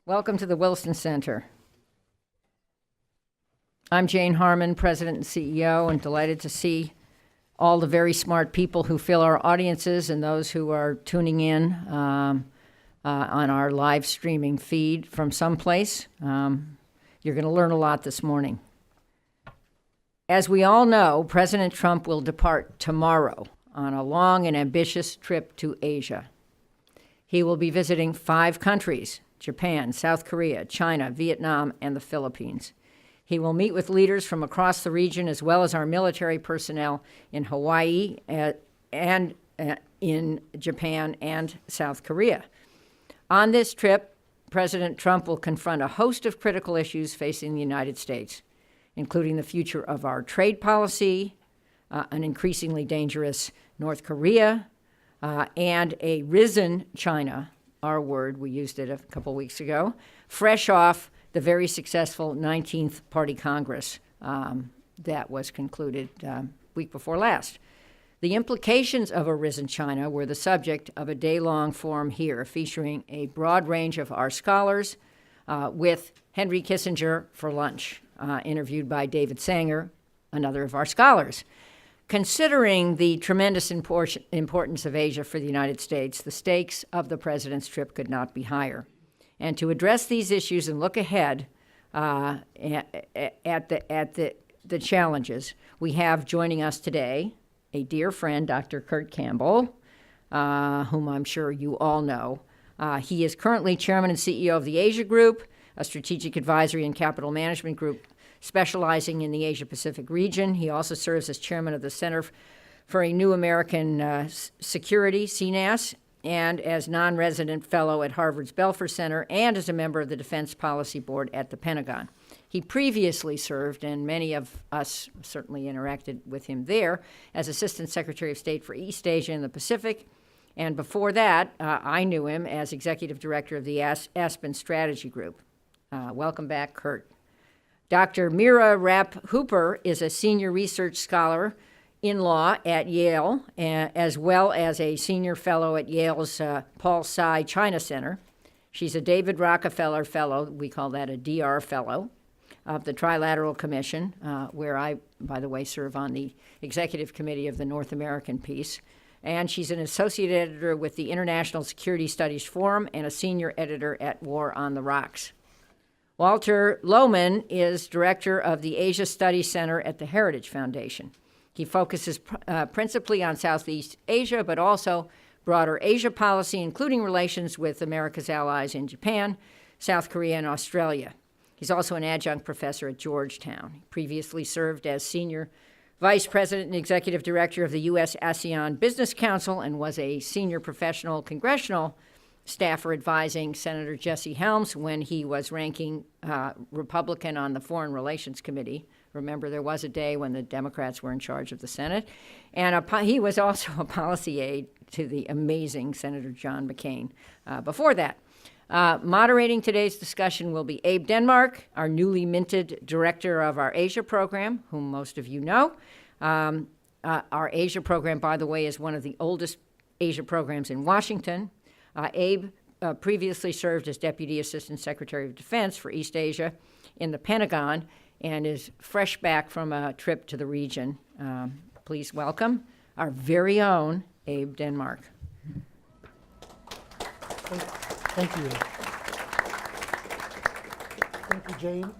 Welcome to the Wilson Center. I'm Jane Harmon, President and CEO, and delighted to see all the very smart people who fill our audiences and those who are tuning in on our live streaming feed from someplace. You're going to learn a lot this morning. As we all know, President Trump will depart tomorrow on a long and ambitious trip to Asia. He will be visiting 5 countries: Japan, South Korea, China, Vietnam, and the Philippines. He will meet with leaders from across the region as well as our military personnel in Hawaii and in Japan and South Korea. On this trip, President Trump will confront a host of critical issues facing the United States, including the future of our trade policy, an increasingly dangerous North Korea, and a risen China, our word, we used it a couple weeks ago, fresh off the very successful 19th Party Congress that was concluded week before last. The implications of a risen China were the subject of a day-long forum here featuring a broad range of our scholars with Henry Kissinger for lunch, interviewed by David Sanger, another of our scholars. Considering the tremendous importance of Asia for the United States, the stakes of the president's trip could not be higher. And to address these issues and look ahead at the challenges, we have joining us today a dear friend, Dr. Kurt Campbell, whom I'm sure you all know. He is currently chairman and CEO of the Asia Group, a strategic advisory and capital management group specializing in the Asia-Pacific region. He also serves as chairman of the Center for a New American Security, CNAS, and as non-resident fellow at Harvard's Belfer Center, and as a member of the Defense Policy Board at the Pentagon. He previously served, and many of us certainly interacted with him there, as Assistant Secretary of State for East Asia and the Pacific. And before that, I knew him as Executive Director of the Aspen Strategy Group. Welcome back, Kurt. Dr. Mira Rapp-Hooper is a senior research scholar in law at Yale, as well as a senior fellow at Yale's Paul Tsai China Center. She's a David Rockefeller Fellow, we call that a DR Fellow, of the Trilateral Commission, where I, by the way, serve on the Executive Committee of the North American piece. And she's an associate editor with the International Security Studies Forum and a senior editor at War on the Rocks. Walter Lohman is director of the Asia Studies Center at the Heritage Foundation. He focuses principally on Southeast Asia, but also broader Asia policy, including relations with America's allies in Japan, South Korea, and Australia. He's also an adjunct professor at Georgetown. He previously served as senior vice president and executive director of the U.S. ASEAN Business Council and was a senior professional congressional staffer advising Senator Jesse Helms when he was ranking Republican on the Foreign Relations Committee. Remember, there was a day when the Democrats were in charge of the Senate. And he was also a policy aide to the amazing Senator John McCain before that. Moderating today's discussion will be Abe Denmark, our newly minted director of our Asia program, whom most of you know. Our Asia program, by the way, is one of the oldest Asia programs in Washington. Abe previously served as Deputy Assistant Secretary of Defense for East Asia in the Pentagon and is fresh back from a trip to the region. Please welcome our very own Abe Denmark. Thank you. Thank you, Jane,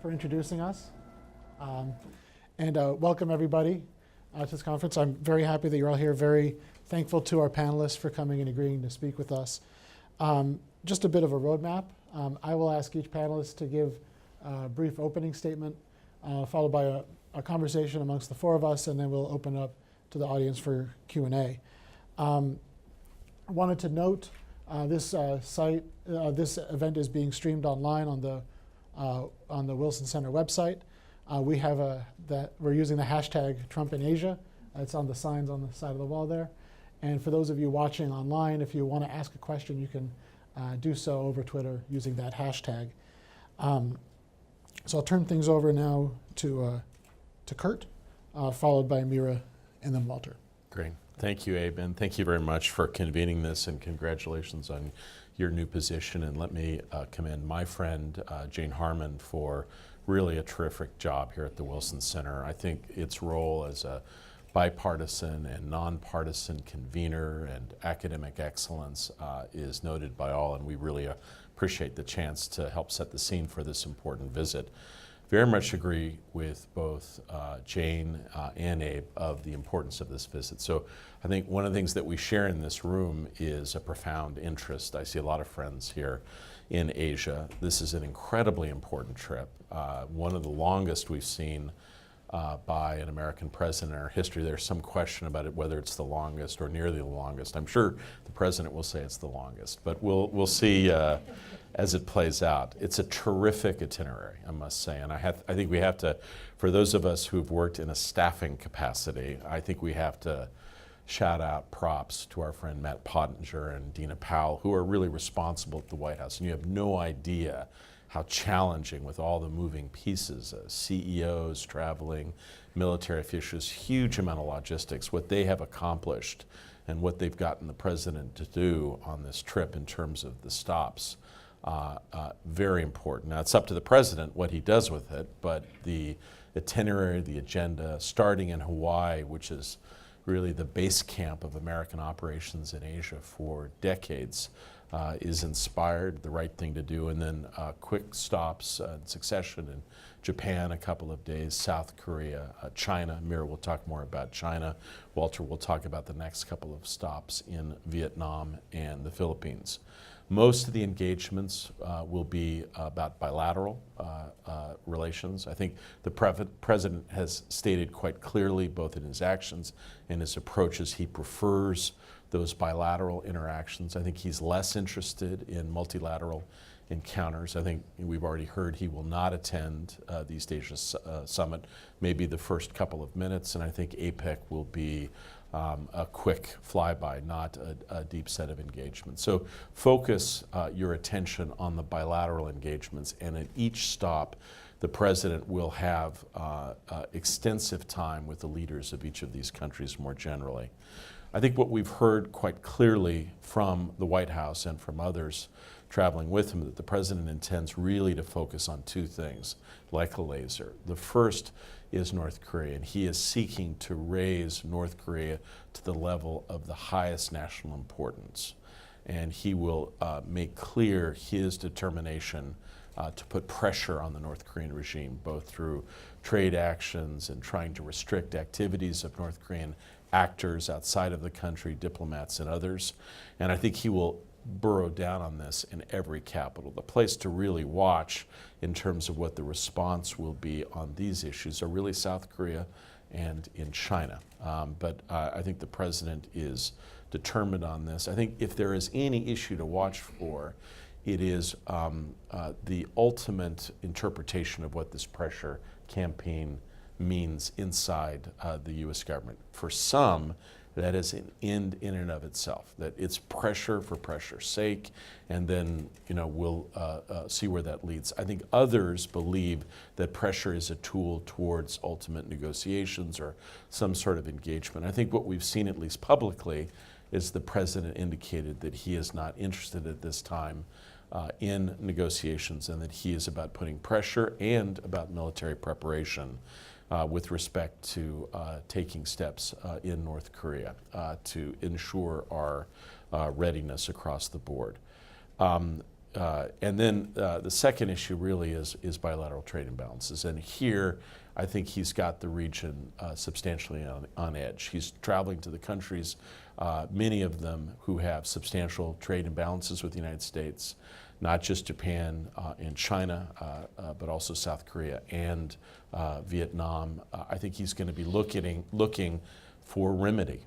for introducing us. And welcome, everybody, to this conference. I'm very happy that you're all here. Very thankful to our panelists for coming and agreeing to speak with us. Just a bit of a roadmap. I will ask each panelist to give a brief opening statement, followed by a conversation amongst the 4 of us, and then we'll open up to the audience for Q&A. I wanted to note this event is being streamed online on the Wilson Center website. We're using the hashtag Trump in Asia. It's on the signs on the side of the wall there. And for those of you watching online, if you want to ask a question, you can do so over Twitter using that hashtag. So I'll turn things over now to Kurt, followed by Mira, and then Walter. Great. Thank you, Abe, and thank you very much for convening this, and congratulations on your new position. And let me commend my friend, Jane Harmon, for really a terrific job here at the Wilson Center. I think its role as a bipartisan and nonpartisan convener and academic excellence is noted by all, and we really appreciate the chance to help set the scene for this important visit. Very much agree with both Jane and Abe of the importance of this visit. So I think one of the things that we share in this room is a profound interest. I see a lot of friends here in Asia. This is an incredibly important trip, one of the longest we've seen by an American president in our history. There's some question about it, whether it's the longest or nearly the longest. I'm sure the president will say it's the longest, but we'll see as it plays out. It's a terrific itinerary, I must say, and I think we have to, for those of us who've worked in a staffing capacity, I think we have to shout out props to our friend Matt Pottinger and Dina Powell, who are really responsible at the White House, and you have no idea how challenging with all the moving pieces, CEOs traveling, military officials, huge amount of logistics, what they have accomplished and what they've gotten the president to do on this trip in terms of the stops. Very important. Now, it's up to the president what he does with it, but the itinerary, the agenda, starting in Hawaii, which is really the base camp of American operations in Asia for decades, is inspired, the right thing to do, and then quick stops in succession in Japan, a couple of days, South Korea, China. Mira will talk more about China. Walter will talk about the next couple of stops in Vietnam and the Philippines. Most of the engagements will be about bilateral relations. I think the president has stated quite clearly, both in his actions and his approaches, he prefers those bilateral interactions. I think he's less interested in multilateral encounters. I think we've already heard he will not attend the East Asia Summit, maybe the first couple of minutes, and I think APEC will be a quick flyby, not a deep set of engagements. So focus your attention on the bilateral engagements, and at each stop, the president will have extensive time with the leaders of each of these countries more generally. I think what we've heard quite clearly from the White House and from others traveling with him, that the president intends really to focus on two things, like a laser. The first is North Korea, and he is seeking to raise North Korea to the level of the highest national importance. And he will make clear his determination to put pressure on the North Korean regime, both through trade actions and trying to restrict activities of North Korean actors outside of the country, diplomats and others. And I think he will burrow down on this in every capital. The place to really watch in terms of what the response will be on these issues are really South Korea and in China. But I think the president is determined on this. I think if there is any issue to watch for, it is the ultimate interpretation of what this pressure campaign means inside the U.S. government. For some, that is an end in and of itself, that it's pressure for pressure's sake, and then we'll see where that leads. I think others believe that pressure is a tool towards ultimate negotiations or some sort of engagement. I think what we've seen, at least publicly, is the president indicated that he is not interested at this time in negotiations, and that he is about putting pressure and about military preparation with respect to taking steps in North Korea to ensure our readiness across the board. And then the second issue really is bilateral trade imbalances. And here, I think he's got the region substantially on edge. He's traveling to the countries, many of them who have substantial trade imbalances with the United States, not just Japan and China, but also South Korea and Vietnam. I think he's going to be looking for remedy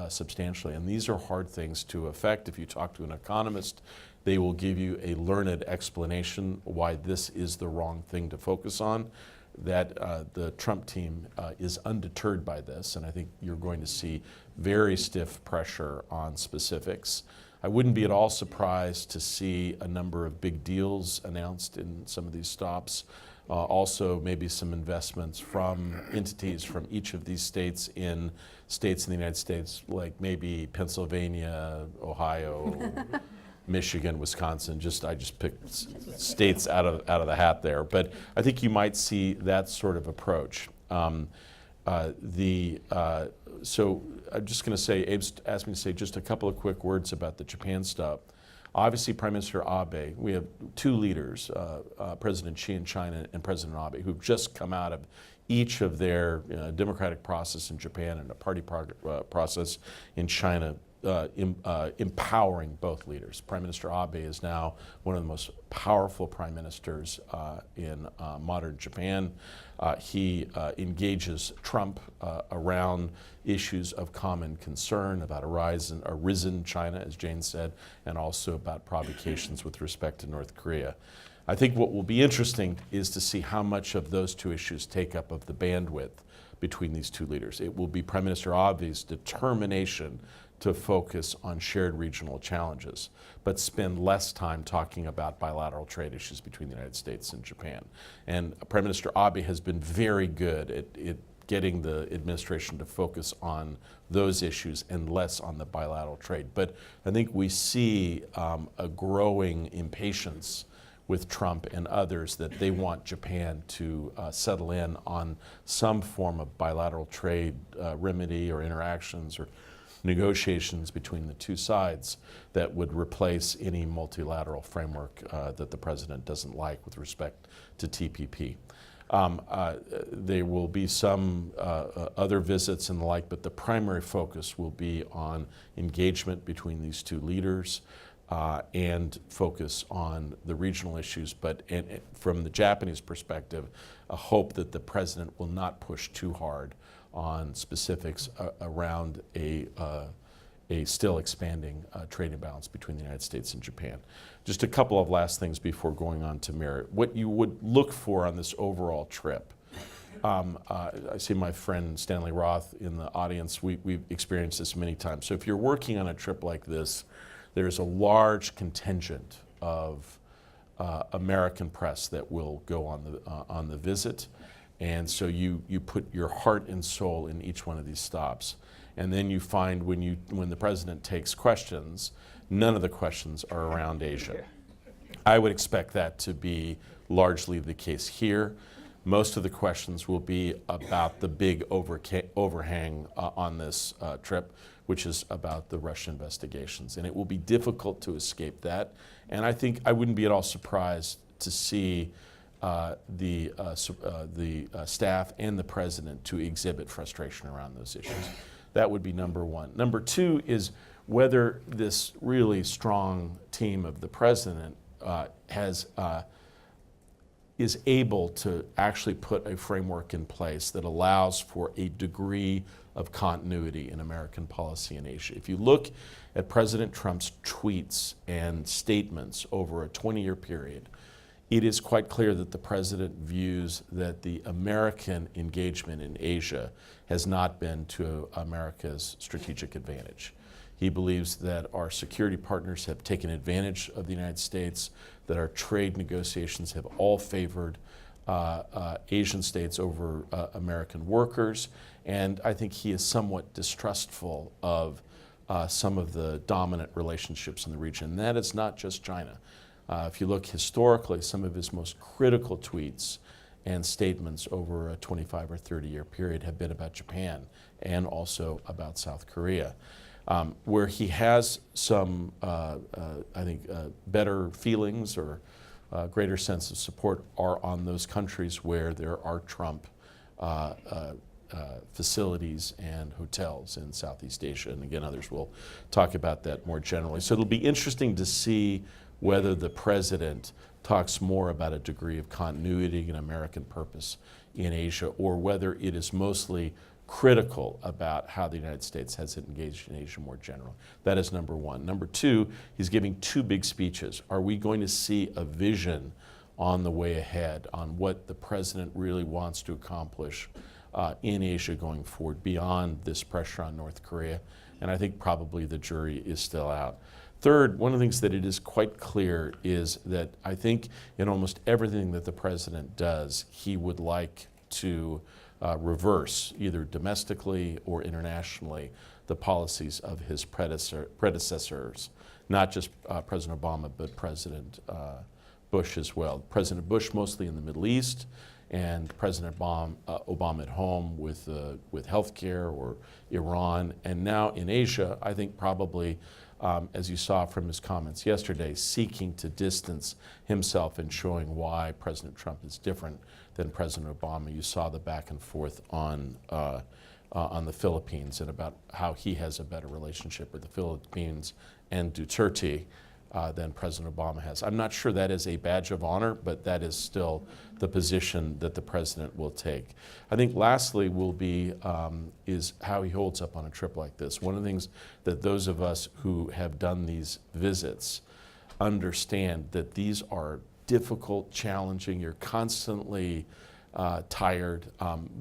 substantially. And these are hard things to effect. If you talk to an economist, they will give you a learned explanation why this is the wrong thing to focus on. That the Trump team is undeterred by this, and I think you're going to see very stiff pressure on specifics. I wouldn't be at all surprised to see a number of big deals announced in some of these stops. Also, maybe some investments from entities from each of these states in the United States, like maybe Pennsylvania, Ohio, Michigan, Wisconsin. I just picked states out of the hat there, but I think you might see that sort of approach. So I'm just going to say, Abe's asked me to say just a couple of quick words about the Japan stuff. Obviously, Prime Minister Abe, we have two leaders, President Xi in China and President Abe, who've just come out of each of their democratic process in Japan and a party process in China, empowering both leaders. Prime Minister Abe is now one of the most powerful prime ministers in modern Japan. He engages Trump around issues of common concern about a risen China, as Jane said, and also about provocations with respect to North Korea. I think what will be interesting is to see how much of those two issues take up of the bandwidth between these two leaders. It will be Prime Minister Abe's determination to focus on shared regional challenges, but spend less time talking about bilateral trade issues between the United States and Japan. And Prime Minister Abe has been very good at getting the administration to focus on those issues and less on the bilateral trade. But I think we see a growing impatience with Trump and others that they want Japan to settle in on some form of bilateral trade remedy or interactions or negotiations between the two sides that would replace any multilateral framework that the president doesn't like with respect to TPP. There will be some other visits and the like, but the primary focus will be on engagement between these two leaders and focus on the regional issues, but from the Japanese perspective, a hope that the president will not push too hard on specifics around a still expanding trade imbalance between the United States and Japan. Just a couple of last things before going on to Mira. What you would look for on this overall trip. I see my friend Stanley Roth in the audience. We've experienced this many times. So if you're working on a trip like this, there's a large contingent of American press that will go on the visit. And so you put your heart and soul in each one of these stops. And then you find when the president takes questions, none of the questions are around Asia. I would expect that to be largely the case here. Most of the questions will be about the big overhang on this trip, which is about the Russian investigations. And it will be difficult to escape that. And I think I wouldn't be at all surprised to see the staff and the president to exhibit frustration around those issues. That would be number one. Number two is whether this really strong team of the president is able to actually put a framework in place that allows for a degree of continuity in American policy in Asia. If you look at President Trump's tweets and statements over a 20-year period, it is quite clear that the president views that the American engagement in Asia has not been to America's strategic advantage. He believes that our security partners have taken advantage of the United States, that our trade negotiations have all favored Asian states over American workers, and I think he is somewhat distrustful of some of the dominant relationships in the region. And that is not just China. If you look historically, some of his most critical tweets and statements over a 25 or 30-year period have been about Japan and also about South Korea. Where he has some, I think, better feelings or greater sense of support are on those countries where there are Trump facilities and hotels in Southeast Asia. And again, others will talk about that more generally. So it'll be interesting to see whether the president talks more about a degree of continuity and American purpose in Asia, or whether it is mostly critical about how the United States has engaged in Asia more generally. That is number one. Number two, he's giving two big speeches. Are we going to see a vision on the way ahead on what the president really wants to accomplish in Asia going forward beyond this pressure on North Korea? And I think probably the jury is still out. Third, one of the things that it is quite clear is that I think in almost everything that the president does, he would like to reverse, either domestically or internationally, the policies of his predecessors, not just President Obama, but President Bush as well. President Bush mostly in the Middle East, and President Obama at home with healthcare or Iran, and now in Asia, I think probably, as you saw from his comments yesterday, seeking to distance himself and showing why President Trump is different than President Obama. You saw the back and forth on the Philippines and about how he has a better relationship with the Philippines and Duterte than President Obama has. I'm not sure that is a badge of honor, but that is still the position that the president will take. I think lastly will be is how he holds up on a trip like this. One of the things that those of us who have done these visits understand that these are difficult, challenging, you're constantly tired.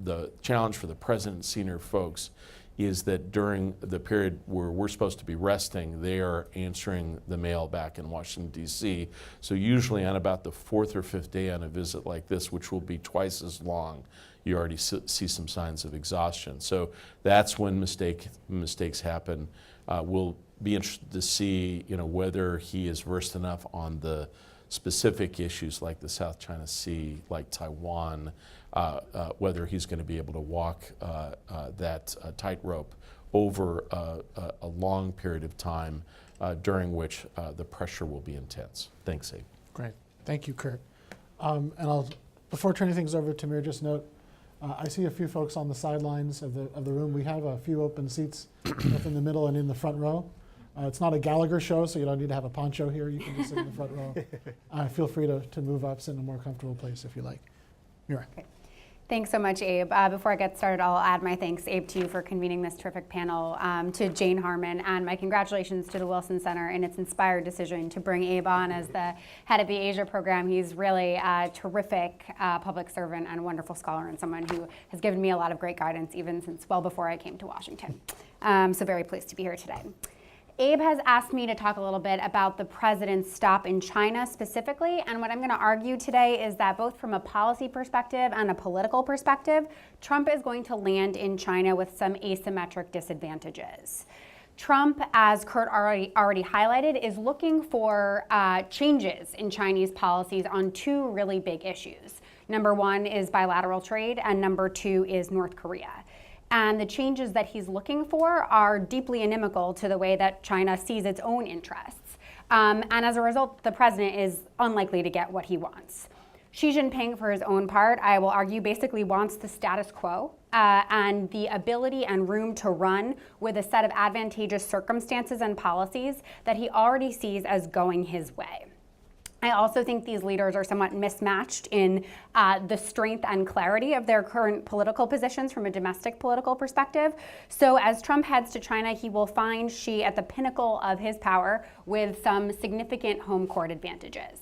The challenge for the president and senior folks is that during the period where we're supposed to be resting, they are answering the mail back in Washington, D.C. So usually on about the fourth or fifth day on a visit like this, which will be twice as long, you already see some signs of exhaustion. So that's when mistakes happen. We'll be interested to see, whether he is versed enough on the specific issues like the South China Sea, like Taiwan, whether he's going to be able to walk that tightrope over a long period of time during which the pressure will be intense. Thanks, Abe. Great. Thank you, Kurt. And before turning things over to Mira, just note, I see a few folks on the sidelines of the room. We have a few open seats both in the middle and in the front row. It's not a Gallagher show, so you don't need to have a poncho here. You can just sit in the front row. Feel free to move up, sit in a more comfortable place if you like. Mira. Okay. Thanks so much, Abe. Before I get started, I'll add my thanks, Abe, to you for convening this terrific panel, to Jane Harman, and my congratulations to the Wilson Center in its inspired decision to bring Abe on as the head of the Asia program. He's really a terrific public servant and wonderful scholar, and someone who has given me a lot of great guidance even since well before I came to Washington. So very pleased to be here today. Abe has asked me to talk a little bit about the president's stop in China specifically, and what I'm going to argue today is that both from a policy perspective and a political perspective, Trump is going to land in China with some asymmetric disadvantages. Trump, as Kurt already highlighted, is looking for changes in Chinese policies on two really big issues. Number one is bilateral trade, and number two is North Korea. And the changes that he's looking for are deeply inimical to the way that China sees its own interests. And as a result, the president is unlikely to get what he wants. Xi Jinping, for his own part, I will argue, basically wants the status quo and the ability and room to run with a set of advantageous circumstances and policies that he already sees as going his way. I also think these leaders are somewhat mismatched in the strength and clarity of their current political positions from a domestic political perspective. So as Trump heads to China, he will find Xi at the pinnacle of his power with some significant home court advantages.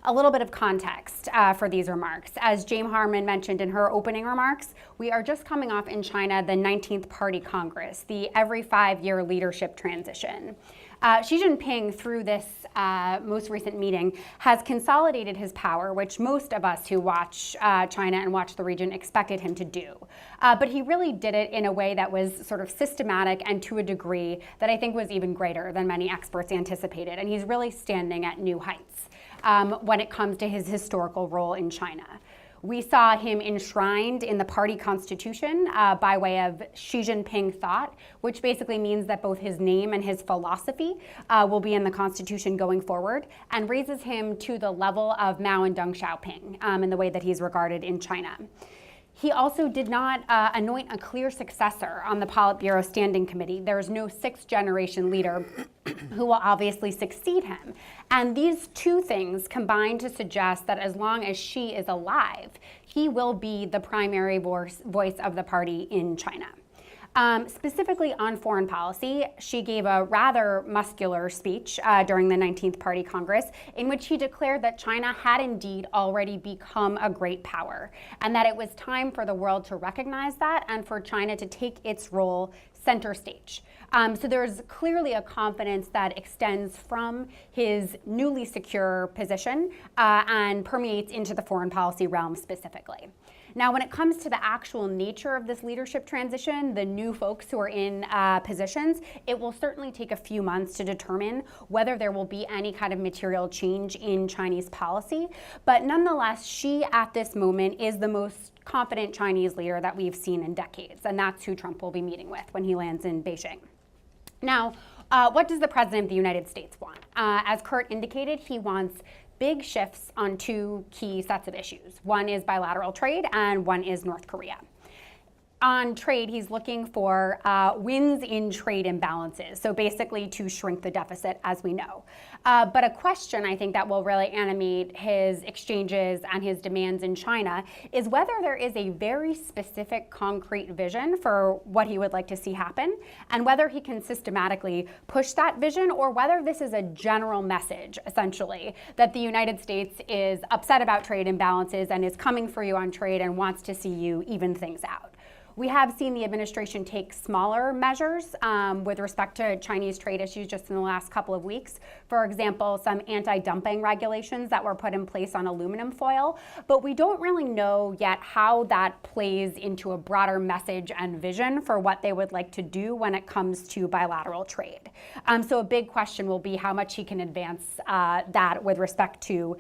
A little bit of context for these remarks. As Jane Harman mentioned in her opening remarks, we are just coming off in China the 19th Party Congress, the every 5-year leadership transition. Xi Jinping, through this most recent meeting, has consolidated his power, which most of us who watch China and watch the region expected him to do. But he really did it in a way that was sort of systematic and to a degree that I think was even greater than many experts anticipated. And he's really standing at new heights when it comes to his historical role in China. We saw him enshrined in the party constitution by way of Xi Jinping thought, which basically means that both his name and his philosophy will be in the constitution going forward, and raises him to the level of Mao and Deng Xiaoping in the way that he's regarded in China. He also did not anoint a clear successor on the Politburo Standing Committee. There is no sixth-generation leader who will obviously succeed him. And these two things combine to suggest that as long as Xi is alive, he will be the primary voice of the party in China. Specifically on foreign policy, Xi gave a rather muscular speech during the 19th Party Congress in which he declared that China had indeed already become a great power and that it was time for the world to recognize that and for China to take its role center stage. So there's clearly a confidence that extends from his newly secure position and permeates into the foreign policy realm specifically. Now, when it comes to the actual nature of this leadership transition, the new folks who are in positions, it will certainly take a few months to determine whether there will be any kind of material change in Chinese policy. But nonetheless, Xi at this moment is the most confident Chinese leader that we've seen in decades, and that's who Trump will be meeting with when he lands in Beijing. Now, what does the President of the United States want? As Kurt indicated, he wants big shifts on two key sets of issues. One is bilateral trade and one is North Korea. On trade, he's looking for wins in trade imbalances, so basically to shrink the deficit, as we know. But a question I think that will really animate his exchanges and his demands in China is whether there is a very specific, concrete vision for what he would like to see happen, and whether he can systematically push that vision, or whether this is a general message, essentially, that the United States is upset about trade imbalances and is coming for you on trade and wants to see you even things out. We have seen the administration take smaller measures with respect to Chinese trade issues just in the last couple of weeks. For example, some anti-dumping regulations that were put in place on aluminum foil. But we don't really know yet how that plays into a broader message and vision for what they would like to do when it comes to bilateral trade. So a big question will be how much he can advance that with respect to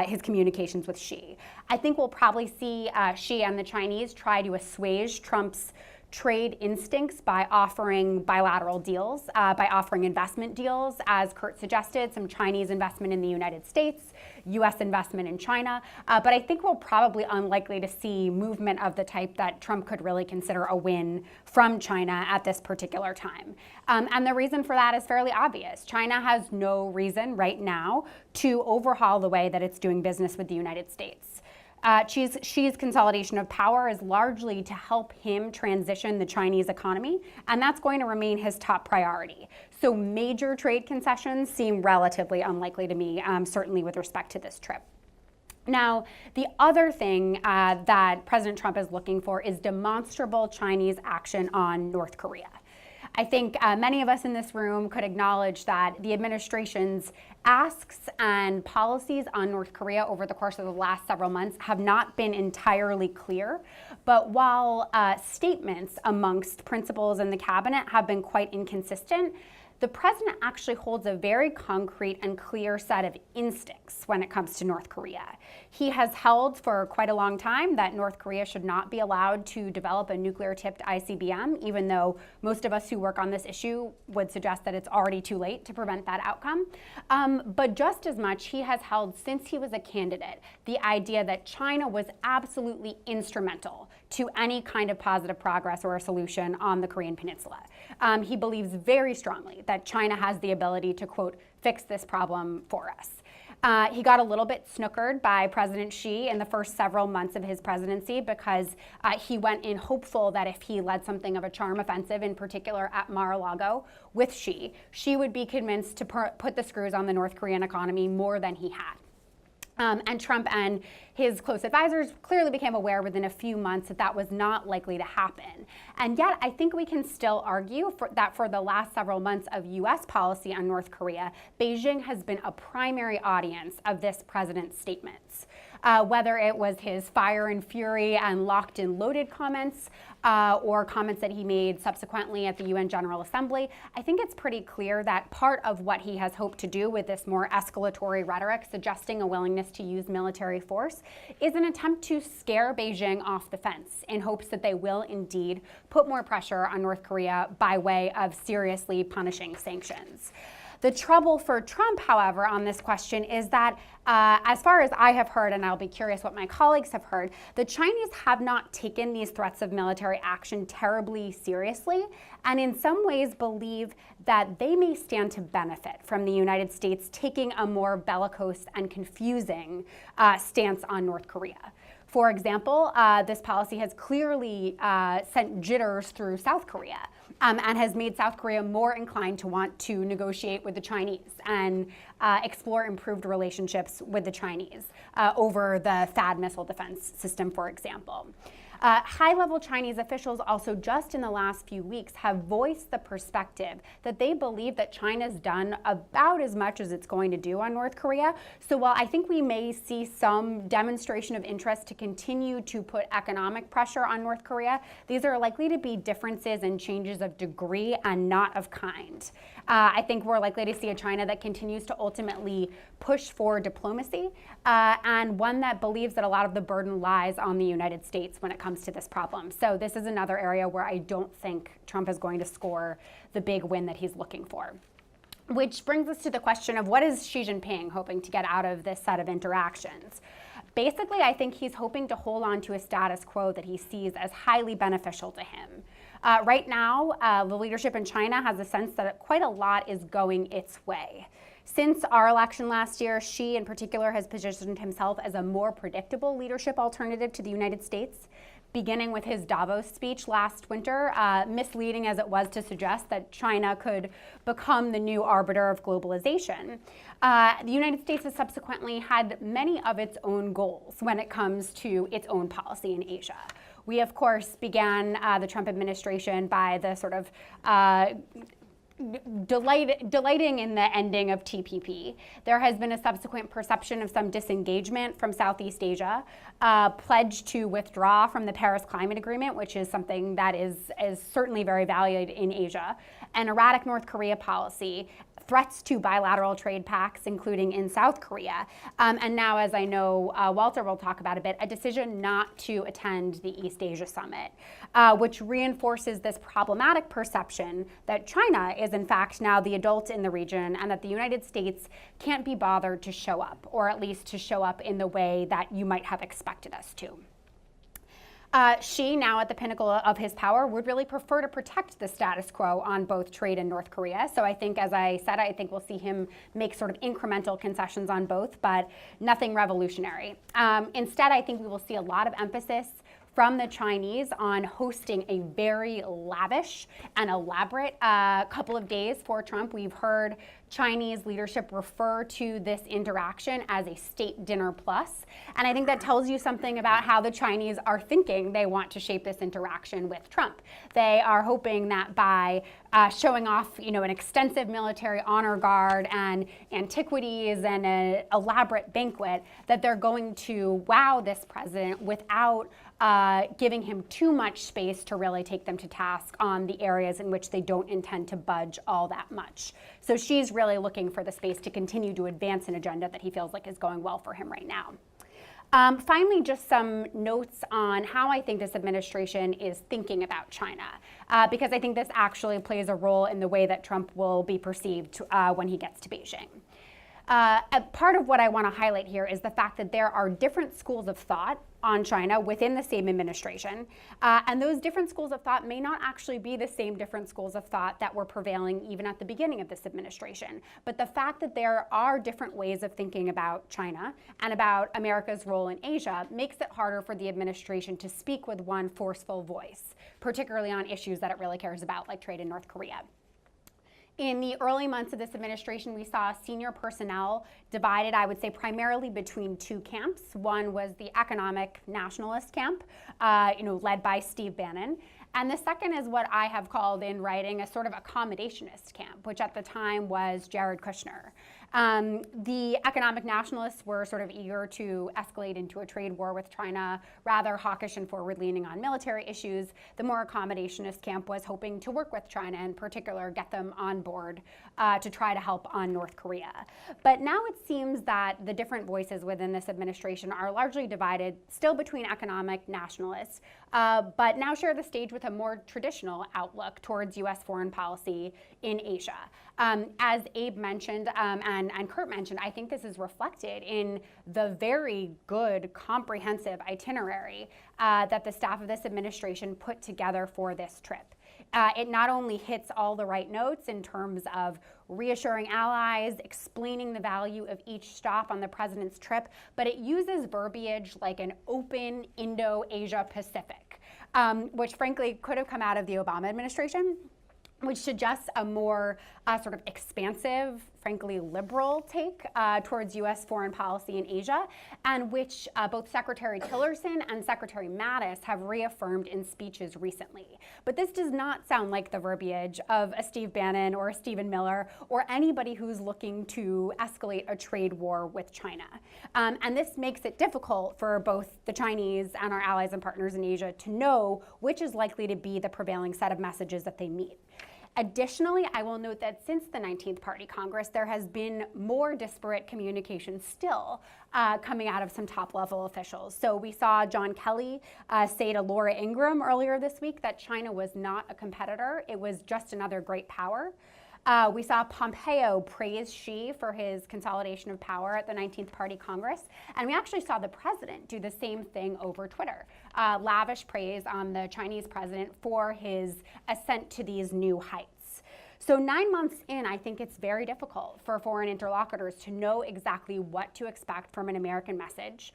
his communications with Xi. I think we'll probably see Xi and the Chinese try to assuage Trump's trade instincts by offering bilateral deals, by offering investment deals, as Kurt suggested, some Chinese investment in the United States, US investment in China. But I think we're probably unlikely to see movement of the type that Trump could really consider a win from China at this particular time. And the reason for that is fairly obvious. China has no reason right now to overhaul the way that it's doing business with the United States. Xi's consolidation of power is largely to help him transition the Chinese economy, and that's going to remain his top priority. So major trade concessions seem relatively unlikely to me, certainly with respect to this trip. Now, the other thing that President Trump is looking for is demonstrable Chinese action on North Korea. I think many of us in this room could acknowledge that the administration's asks and policies on North Korea over the course of the last several months have not been entirely clear. But while statements amongst principals in the cabinet have been quite inconsistent, the president actually holds a very concrete and clear set of instincts when it comes to North Korea. He has held for quite a long time that North Korea should not be allowed to develop a nuclear-tipped ICBM, even though most of us who work on this issue would suggest that it's already too late to prevent that outcome. But just as much, he has held since he was a candidate the idea that China was absolutely instrumental to any kind of positive progress or a solution on the Korean Peninsula. He believes very strongly that China has the ability to, quote, fix this problem for us. He got a little bit snookered by President Xi in the first several months of his presidency because he went in hopeful that if he led something of a charm offensive, in particular at Mar-a-Lago with Xi, Xi would be convinced to put the screws on the North Korean economy more than he had. And Trump and his close advisors clearly became aware within a few months that that was not likely to happen. And yet, I think we can still argue that for the last several months of U.S. policy on North Korea, Beijing has been a primary audience of this president's statements. Whether it was his fire and fury and locked and loaded comments or comments that he made subsequently at the UN General Assembly, I think it's pretty clear that part of what he has hoped to do with this more escalatory rhetoric, suggesting a willingness to use military force, is an attempt to scare Beijing off the fence in hopes that they will indeed put more pressure on North Korea by way of seriously punishing sanctions. The trouble for Trump, however, on this question is that as far as I have heard, and I'll be curious what my colleagues have heard, the Chinese have not taken these threats of military action terribly seriously, and in some ways believe that they may stand to benefit from the United States taking a more bellicose and confusing stance on North Korea. For example, this policy has clearly sent jitters through South Korea and has made South Korea more inclined to want to negotiate with the Chinese and explore improved relationships with the Chinese over the THAAD missile defense system, for example. High-level Chinese officials also just in the last few weeks have voiced the perspective that they believe that China's done about as much as it's going to do on North Korea. So while I think we may see some demonstration of interest to continue to put economic pressure on North Korea, these are likely to be differences and changes of degree and not of kind. I think we're likely to see a China that continues to ultimately push for diplomacy and one that believes that a lot of the burden lies on the United States when it comes to this problem. So this is another area where I don't think Trump is going to score the big win that he's looking for. Which brings us to the question of what is Xi Jinping hoping to get out of this set of interactions? Basically, I think he's hoping to hold on to a status quo that he sees as highly beneficial to him. Right now, the leadership in China has a sense that quite a lot is going its way. Since our election last year, Xi in particular has positioned himself as a more predictable leadership alternative to the United States, beginning with his Davos speech last winter, misleading as it was to suggest that China could become the new arbiter of globalization. The United States has subsequently had many of its own goals when it comes to its own policy in Asia. We, of course, began the Trump administration by the sort of delighting in the ending of TPP. There has been a subsequent perception of some disengagement from Southeast Asia, pledge to withdraw from the Paris Climate Agreement, which is something that is certainly very valued in Asia, an erratic North Korea policy, threats to bilateral trade pacts, including in South Korea, and now, as I know Walter will talk about a bit, a decision not to attend the East Asia Summit, which reinforces this problematic perception that China is in fact now the adult in the region and that the United States can't be bothered to show up, or at least to show up in the way that you might have expected us to. Xi, now at the pinnacle of his power, would really prefer to protect the status quo on both trade and North Korea. So I think, as I said, I think we'll see him make sort of incremental concessions on both, but nothing revolutionary. Instead, I think we will see a lot of emphasis from the Chinese on hosting a very lavish and elaborate couple of days for Trump. We've heard Chinese leadership refer to this interaction as a state dinner plus. And I think that tells you something about how the Chinese are thinking they want to shape this interaction with Trump. They are hoping that by showing off, an extensive military honor guard and antiquities and an elaborate banquet, that they're going to wow this president without giving him too much space to really take them to task on the areas in which they don't intend to budge all that much. So Xi's really looking for the space to continue to advance an agenda that he feels like is going well for him right now. Finally, just some notes on how I think this administration is thinking about China, because I think this actually plays a role in the way that Trump will be perceived when he gets to Beijing. A part of what I want to highlight here is the fact that there are different schools of thought on China within the same administration, and those different schools of thought may not actually be the same different schools of thought that were prevailing even at the beginning of this administration. But the fact that there are different ways of thinking about China and about America's role in Asia makes it harder for the administration to speak with one forceful voice, particularly on issues that it really cares about, like trade in North Korea. In the early months of this administration, we saw senior personnel divided, I would say, primarily between two camps. One was the economic nationalist camp, led by Steve Bannon. And the second is what I have called in writing a sort of accommodationist camp, which at the time was Jared Kushner. The economic nationalists were sort of eager to escalate into a trade war with China, rather hawkish and forward-leaning on military issues. The more accommodationist camp was hoping to work with China, in particular, get them on board to try to help on North Korea. But now it seems that the different voices within this administration are largely divided, still between economic nationalists, but now share the stage with a more traditional outlook towards U.S. foreign policy in Asia. As Abe mentioned and Kurt mentioned, I think this is reflected in the very good, comprehensive itinerary that the staff of this administration put together for this trip. It not only hits all the right notes in terms of reassuring allies, explaining the value of each stop on the president's trip, but it uses verbiage like an open Indo-Asia Pacific, which frankly could have come out of the Obama administration, which suggests a more sort of expansive frankly, liberal take towards U.S. foreign policy in Asia, and which both Secretary Tillerson and Secretary Mattis have reaffirmed in speeches recently. But this does not sound like the verbiage of a Steve Bannon or a Stephen Miller or anybody who's looking to escalate a trade war with China. And this makes it difficult for both the Chinese and our allies and partners in Asia to know which is likely to be the prevailing set of messages that they meet. Additionally, I will note that since the 19th Party Congress, there has been more disparate communication still coming out of some top-level officials. So we saw John Kelly say to Laura Ingraham earlier this week that China was not a competitor, it was just another great power. We saw Pompeo praise Xi for his consolidation of power at the 19th Party Congress. And we actually saw the president do the same thing over Twitter. Lavish praise on the Chinese president for his ascent to these new heights. So 9 months in, I think it's very difficult for foreign interlocutors to know exactly what to expect from an American message,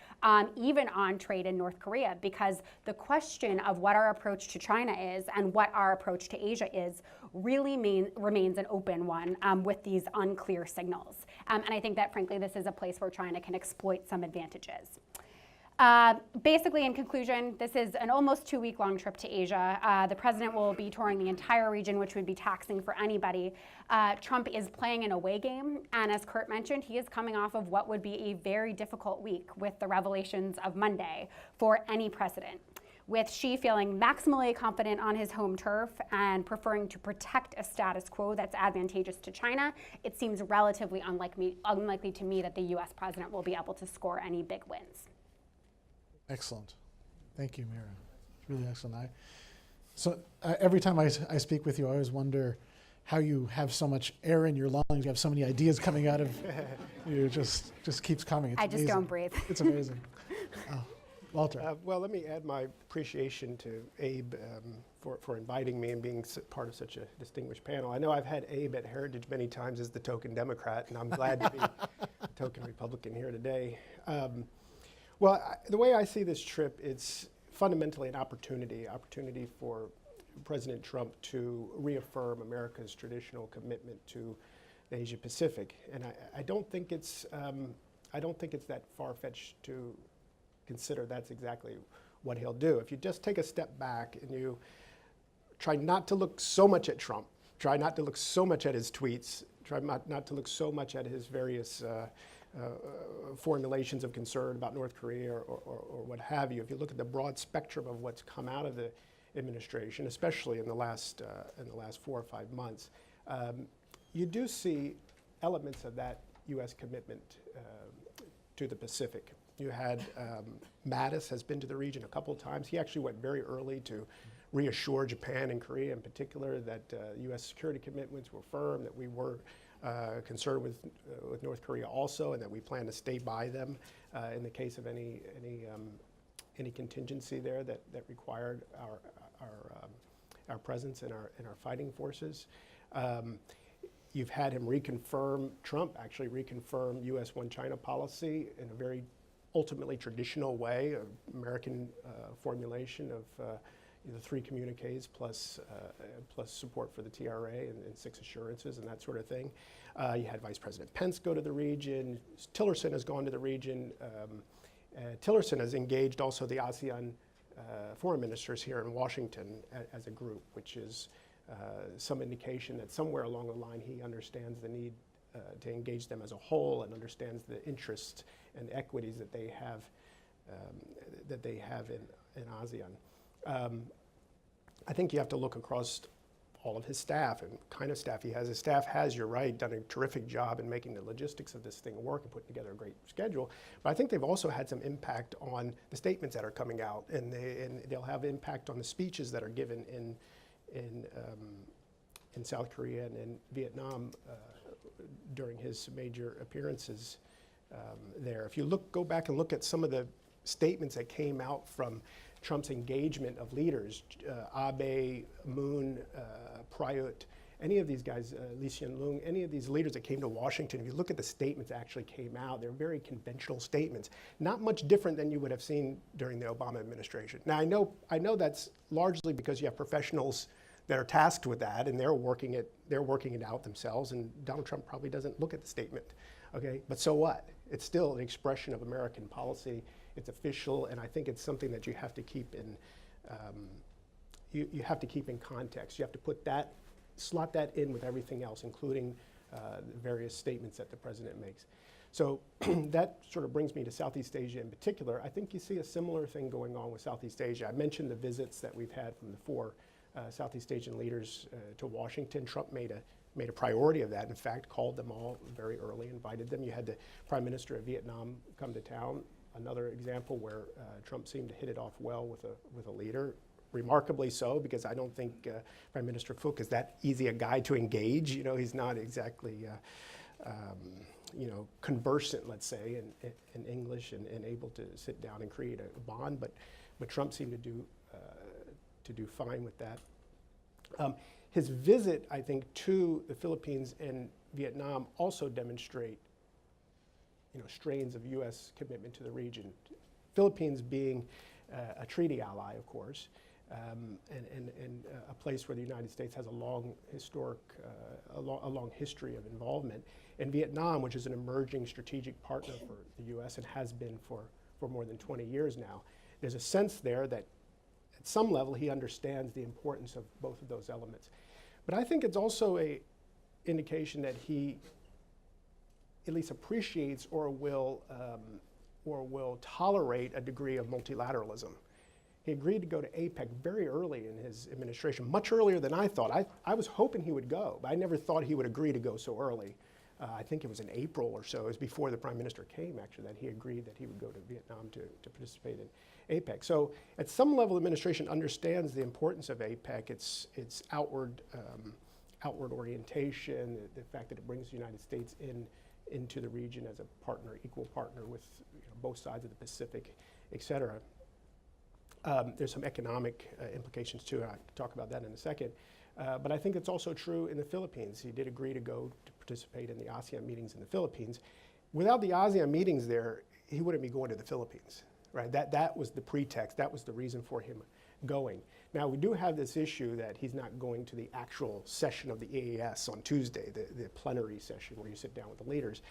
even on trade in North Korea, because the question of what our approach to China is and what our approach to Asia is really remains an open one with these unclear signals. And I think that, frankly, this is a place where China can exploit some advantages. Basically, in conclusion, this is an almost 2-week-long trip to Asia. The president will be touring the entire region, which would be taxing for anybody. Trump is playing an away game, and as Kurt mentioned, he is coming off of what would be a very difficult week with the revelations of Monday for any president. With Xi feeling maximally confident on his home turf and preferring to protect a status quo that's advantageous to China, it seems relatively unlikely to me that the U.S. president will be able to score any big wins. Excellent. Thank you, Mira. It's really excellent. Every time I speak with you, I always wonder how you have so much air in your lungs. You have so many ideas coming out of you. Just keeps coming. It's I just amazing. don't breathe. It's amazing. Walter. Well, let me add my appreciation to Abe for inviting me and being part of such a distinguished panel. I know I've had Abe at Heritage many times as the token Democrat, and I'm glad to be the token Republican here today. The way I see this trip, it's fundamentally an opportunity for President Trump to reaffirm America's traditional commitment to the Asia Pacific, and I don't think it's that far-fetched to consider that's exactly what he'll do. If you just take a step back and you try not to look so much at Trump, try not to look so much at his tweets, try not to look so much at his various formulations of concern about North Korea or what have you. If you look at the broad spectrum of what's come out of the administration, especially in the last 4 or 5 months, you do see elements of that U.S. commitment to the Pacific. You had Mattis has been to the region a couple of times. He actually went very early to reassure Japan and Korea in particular that U.S. security commitments were firm, that we were concerned with North Korea also, and that we plan to stay by them in the case of any contingency there that required our presence and our fighting forces. You've had him Trump actually reconfirm U.S. one China policy in a very ultimately traditional way, American formulation of the 3 communiques plus support for the TRA and 6 assurances and that sort of thing. You had Vice President Pence go to the region. Tillerson has gone to the region. Tillerson has engaged also the ASEAN foreign ministers here in Washington as a group, which is some indication that somewhere along the line he understands the need to engage them as a whole and understands the interests and equities that they have in ASEAN. I think you have to look across all of his staff and kind of staff he has. His staff has, you're right, done a terrific job in making the logistics of this thing work and putting together a great schedule. But I think they've also had some impact on the statements that are coming out, and they'll have impact on the speeches that are given in South Korea and in Vietnam during his major appearances there. If you go back and look at some of the statements that came out from Trump's engagement of leaders, Abe, Moon, Prayut, any of these guys, Lee Hsien Loong, any of these leaders that came to Washington, if you look at the statements that actually came out, they're very conventional statements, not much different than you would have seen during the Obama administration. Now, I know that's largely because you have professionals that are tasked with that, and they're working it out themselves. And Donald Trump probably doesn't look at the statement, okay? But so what? It's still an expression of American policy. It's official, and I think it's something that you have to keep in. You have to keep in context. You have to slot that in with everything else, including the various statements that the president makes. So that sort of brings me to Southeast Asia in particular. I think you see a similar thing going on with Southeast Asia. I mentioned the visits that we've had from the 4 Southeast Asian leaders to Washington. Trump made a priority of that. In fact, called them all very early, invited them. You had the Prime Minister of Vietnam come to town. Another example where Trump seemed to hit it off well with a leader. Remarkably so, because I don't think Prime Minister Phuc is that easy a guy to engage. You know, he's not exactly conversant, let's say, in English and able to sit down and create a bond. But Trump seemed to do fine with that. His visit, I think, to the Philippines and Vietnam also demonstrate, strains of U.S. commitment to the region. Philippines being a treaty ally, of course, and a place where the United States has a long history of involvement. And Vietnam, which is an emerging strategic partner for the U.S. and has been for more than 20 years now, there's a sense there that at some level he understands the importance of both of those elements. But I think it's also an indication that he at least appreciates or will tolerate a degree of multilateralism. He agreed to go to APEC very early in his administration, much earlier than I thought. I was hoping he would go, but I never thought he would agree to go so early. I think it was in April or so, it was before the Prime Minister came, actually, that he agreed that he would go to Vietnam to participate in APEC. So at some level, the administration understands the importance of APEC, its outward orientation, the fact that it brings the United States into the region as a partner, equal partner with both sides of the Pacific, et cetera. There's some economic implications too, and I can talk about that in a second. But I think it's also true in the Philippines. He did agree to go to participate in the ASEAN meetings in the Philippines. Without the ASEAN meetings there, he wouldn't be going to the Philippines, right? That was the pretext, that was the reason for him going. Now, we do have this issue that he's not going to the actual session of the EAS on Tuesday, the plenary session where you sit down with the leaders.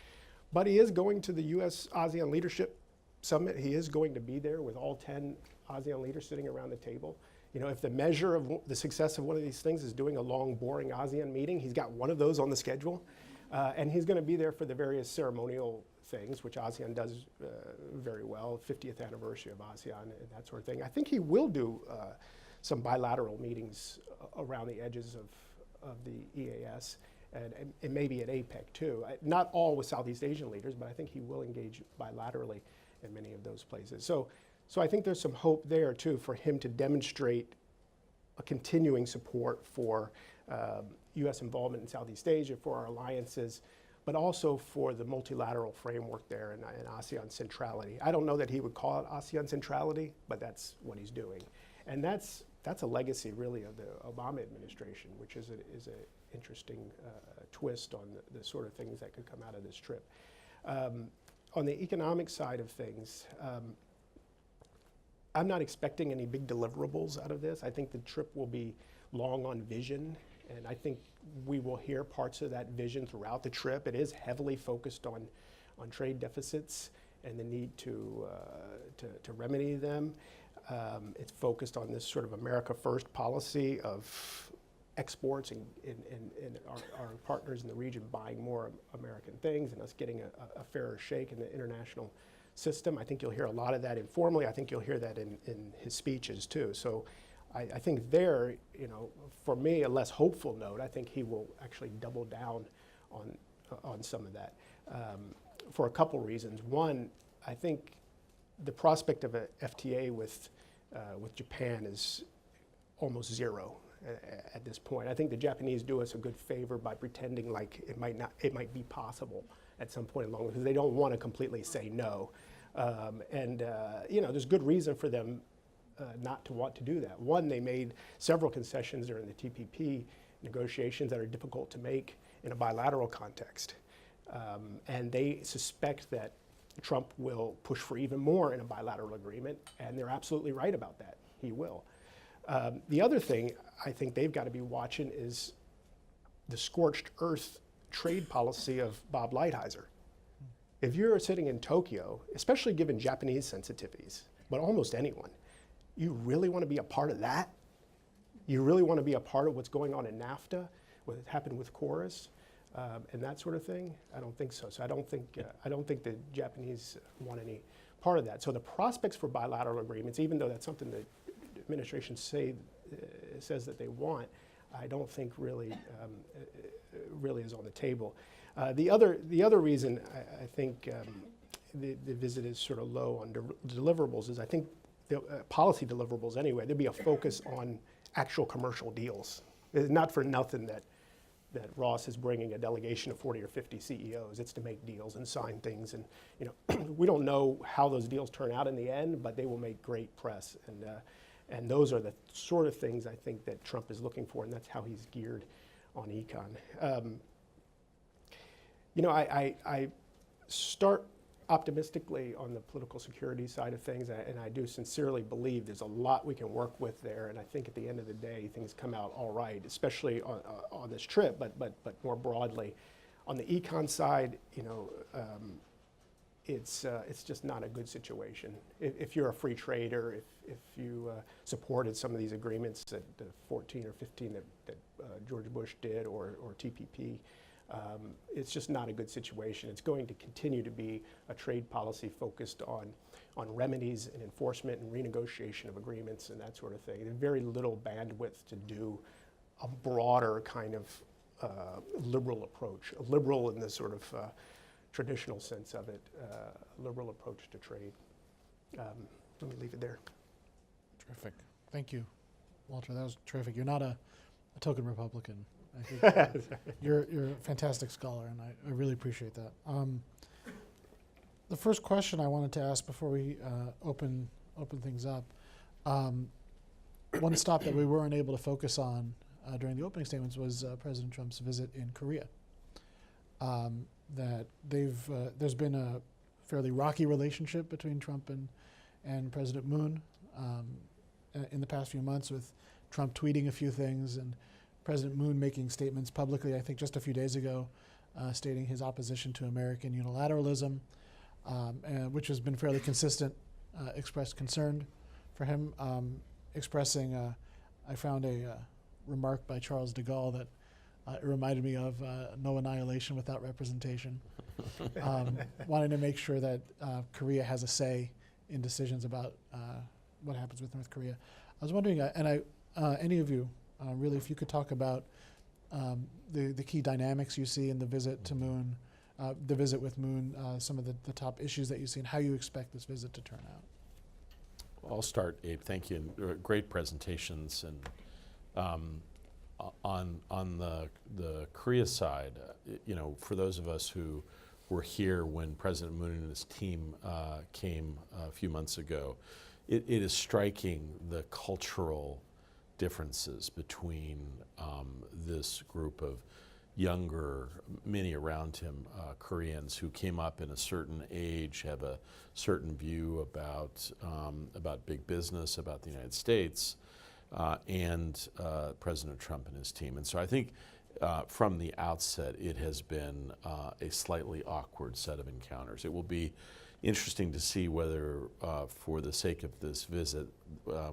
But he is going to the US ASEAN Leadership Summit. He is going to be there with all 10 ASEAN leaders sitting around the table. If the measure of the success of one of these things is doing a long, boring ASEAN meeting, he's got one of those on the schedule. And he's going to be there for the various ceremonial things, which ASEAN does very well, 50th anniversary of ASEAN and that sort of thing. I think he will do some bilateral meetings around the edges of the EAS and maybe at APEC too. Not all with Southeast Asian leaders, but I think he will engage bilaterally in many of those places. So I think there's some hope there too for him to demonstrate a continuing support for U.S. involvement in Southeast Asia, for our alliances, but also for the multilateral framework there and ASEAN centrality. I don't know that he would call it ASEAN centrality, but that's what he's doing. And that's a legacy really of the Obama administration, which is an interesting twist on the sort of things that could come out of this trip. On the economic side of things, I'm not expecting any big deliverables out of this. I think the trip will be long on vision, and I think we will hear parts of that vision throughout the trip. It is heavily focused on trade deficits and the need to remedy them. It's focused on this sort of America First policy of exports and our partners in the region buying more American things and us getting a fairer shake in the international system. I think you'll hear a lot of that informally. I think you'll hear that in his speeches too. So I think there, for me, a less hopeful note, I think he will actually double down on some of that for a couple reasons. One, I think the prospect of a FTA with Japan is almost zero at this point. I think the Japanese do us a good favor by pretending like it might be possible at some point along, because they don't want to completely say no. There's good reason for them not to want to do that. One, they made several concessions during the TPP negotiations that are difficult to make in a bilateral context. And they suspect that Trump will push for even more in a bilateral agreement, and they're absolutely right about that. He will. The other thing I think they've got to be watching is the scorched earth trade policy of Bob Lighthizer. If you're sitting in Tokyo, especially given Japanese sensitivities, but almost anyone, you really want to be a part of that? You really want to be a part of what's going on in NAFTA, what happened with Chorus, and that sort of thing? I don't think so. So I don't think the Japanese want any part of that. So the prospects for bilateral agreements, even though that's something that administration says that they want, I don't think really is on the table. The other reason I think the visit is sort of low on deliverables is I think the policy deliverables anyway. There'd be a focus on actual commercial deals. It's not for nothing that Ross is bringing a delegation of 40 or 50 CEOs. It's to make deals and sign things, and we don't know how those deals turn out in the end, but they will make great press, and those are the sort of things I think that Trump is looking for, and that's how he's geared on econ. I start optimistically on the political security side of things, and I do sincerely believe there's a lot we can work with there, and I think at the end of the day, things come out all right, especially on this trip, but more broadly. On the econ side, it's just not a good situation. If you're a free trader, if you supported some of these agreements, the 14 or 15 that George Bush did, or TPP, it's just not a good situation. It's going to continue to be a trade policy focused on remedies and enforcement and renegotiation of agreements and that sort of thing. There's very little bandwidth to do a broader kind of liberal approach, a liberal in the sort of traditional sense of it, liberal approach to trade. Let me leave it there. Terrific. Thank you, Walter. That was terrific. You're not a token Republican. I think you're a fantastic scholar, and I really appreciate that. The first question I wanted to ask before we open things up, one stop that we weren't able to focus on during the opening statements was President Trump's visit in Korea. That there's been a fairly rocky relationship between Trump and President Moon in the past few months, with Trump tweeting a few things and President Moon making statements publicly, I think just a few days ago, stating his opposition to American unilateralism, which has been fairly consistent, expressed concern for him, expressing, I found a remark by Charles de Gaulle that it reminded me of no annihilation without representation, wanting to make sure that Korea has a say in decisions about what happens with North Korea. I was wondering, any of you, really, if you could talk about the key dynamics you see in the visit to Moon, the visit with Moon, some of the top issues that you see, and how you expect this visit to turn out. I'll start, Abe. Thank you. And, great presentations. And on the Korea side, for those of us who were here when President Moon and his team came a few months ago, it is striking the cultural differences between this group of younger, many around him, Koreans who came up in a certain age, have a certain view about big business, about the United States, and President Trump and his team. And so I think from the outset, it has been a slightly awkward set of encounters. It will be interesting to see whether, for the sake of this visit,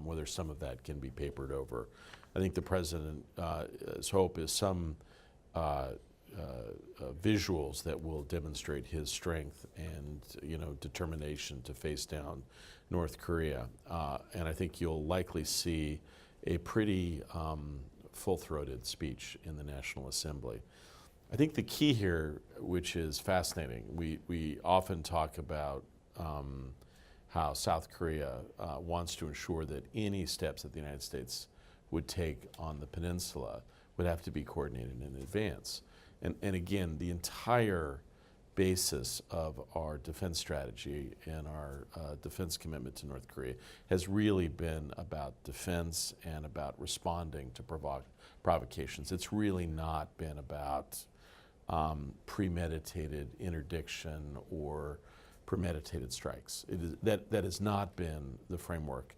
whether some of that can be papered over. I think the president's hope is some visuals that will demonstrate his strength and determination to face down North Korea. And I think you'll likely see a pretty full-throated speech in the National Assembly. I think the key here, which is fascinating, we often talk about how South Korea wants to ensure that any steps that the United States would take on the peninsula would have to be coordinated in advance. And again, the entire basis of our defense strategy and our defense commitment to North Korea has really been about defense and about responding to provocations. It's really not been about premeditated interdiction or premeditated strikes. That has not been the framework.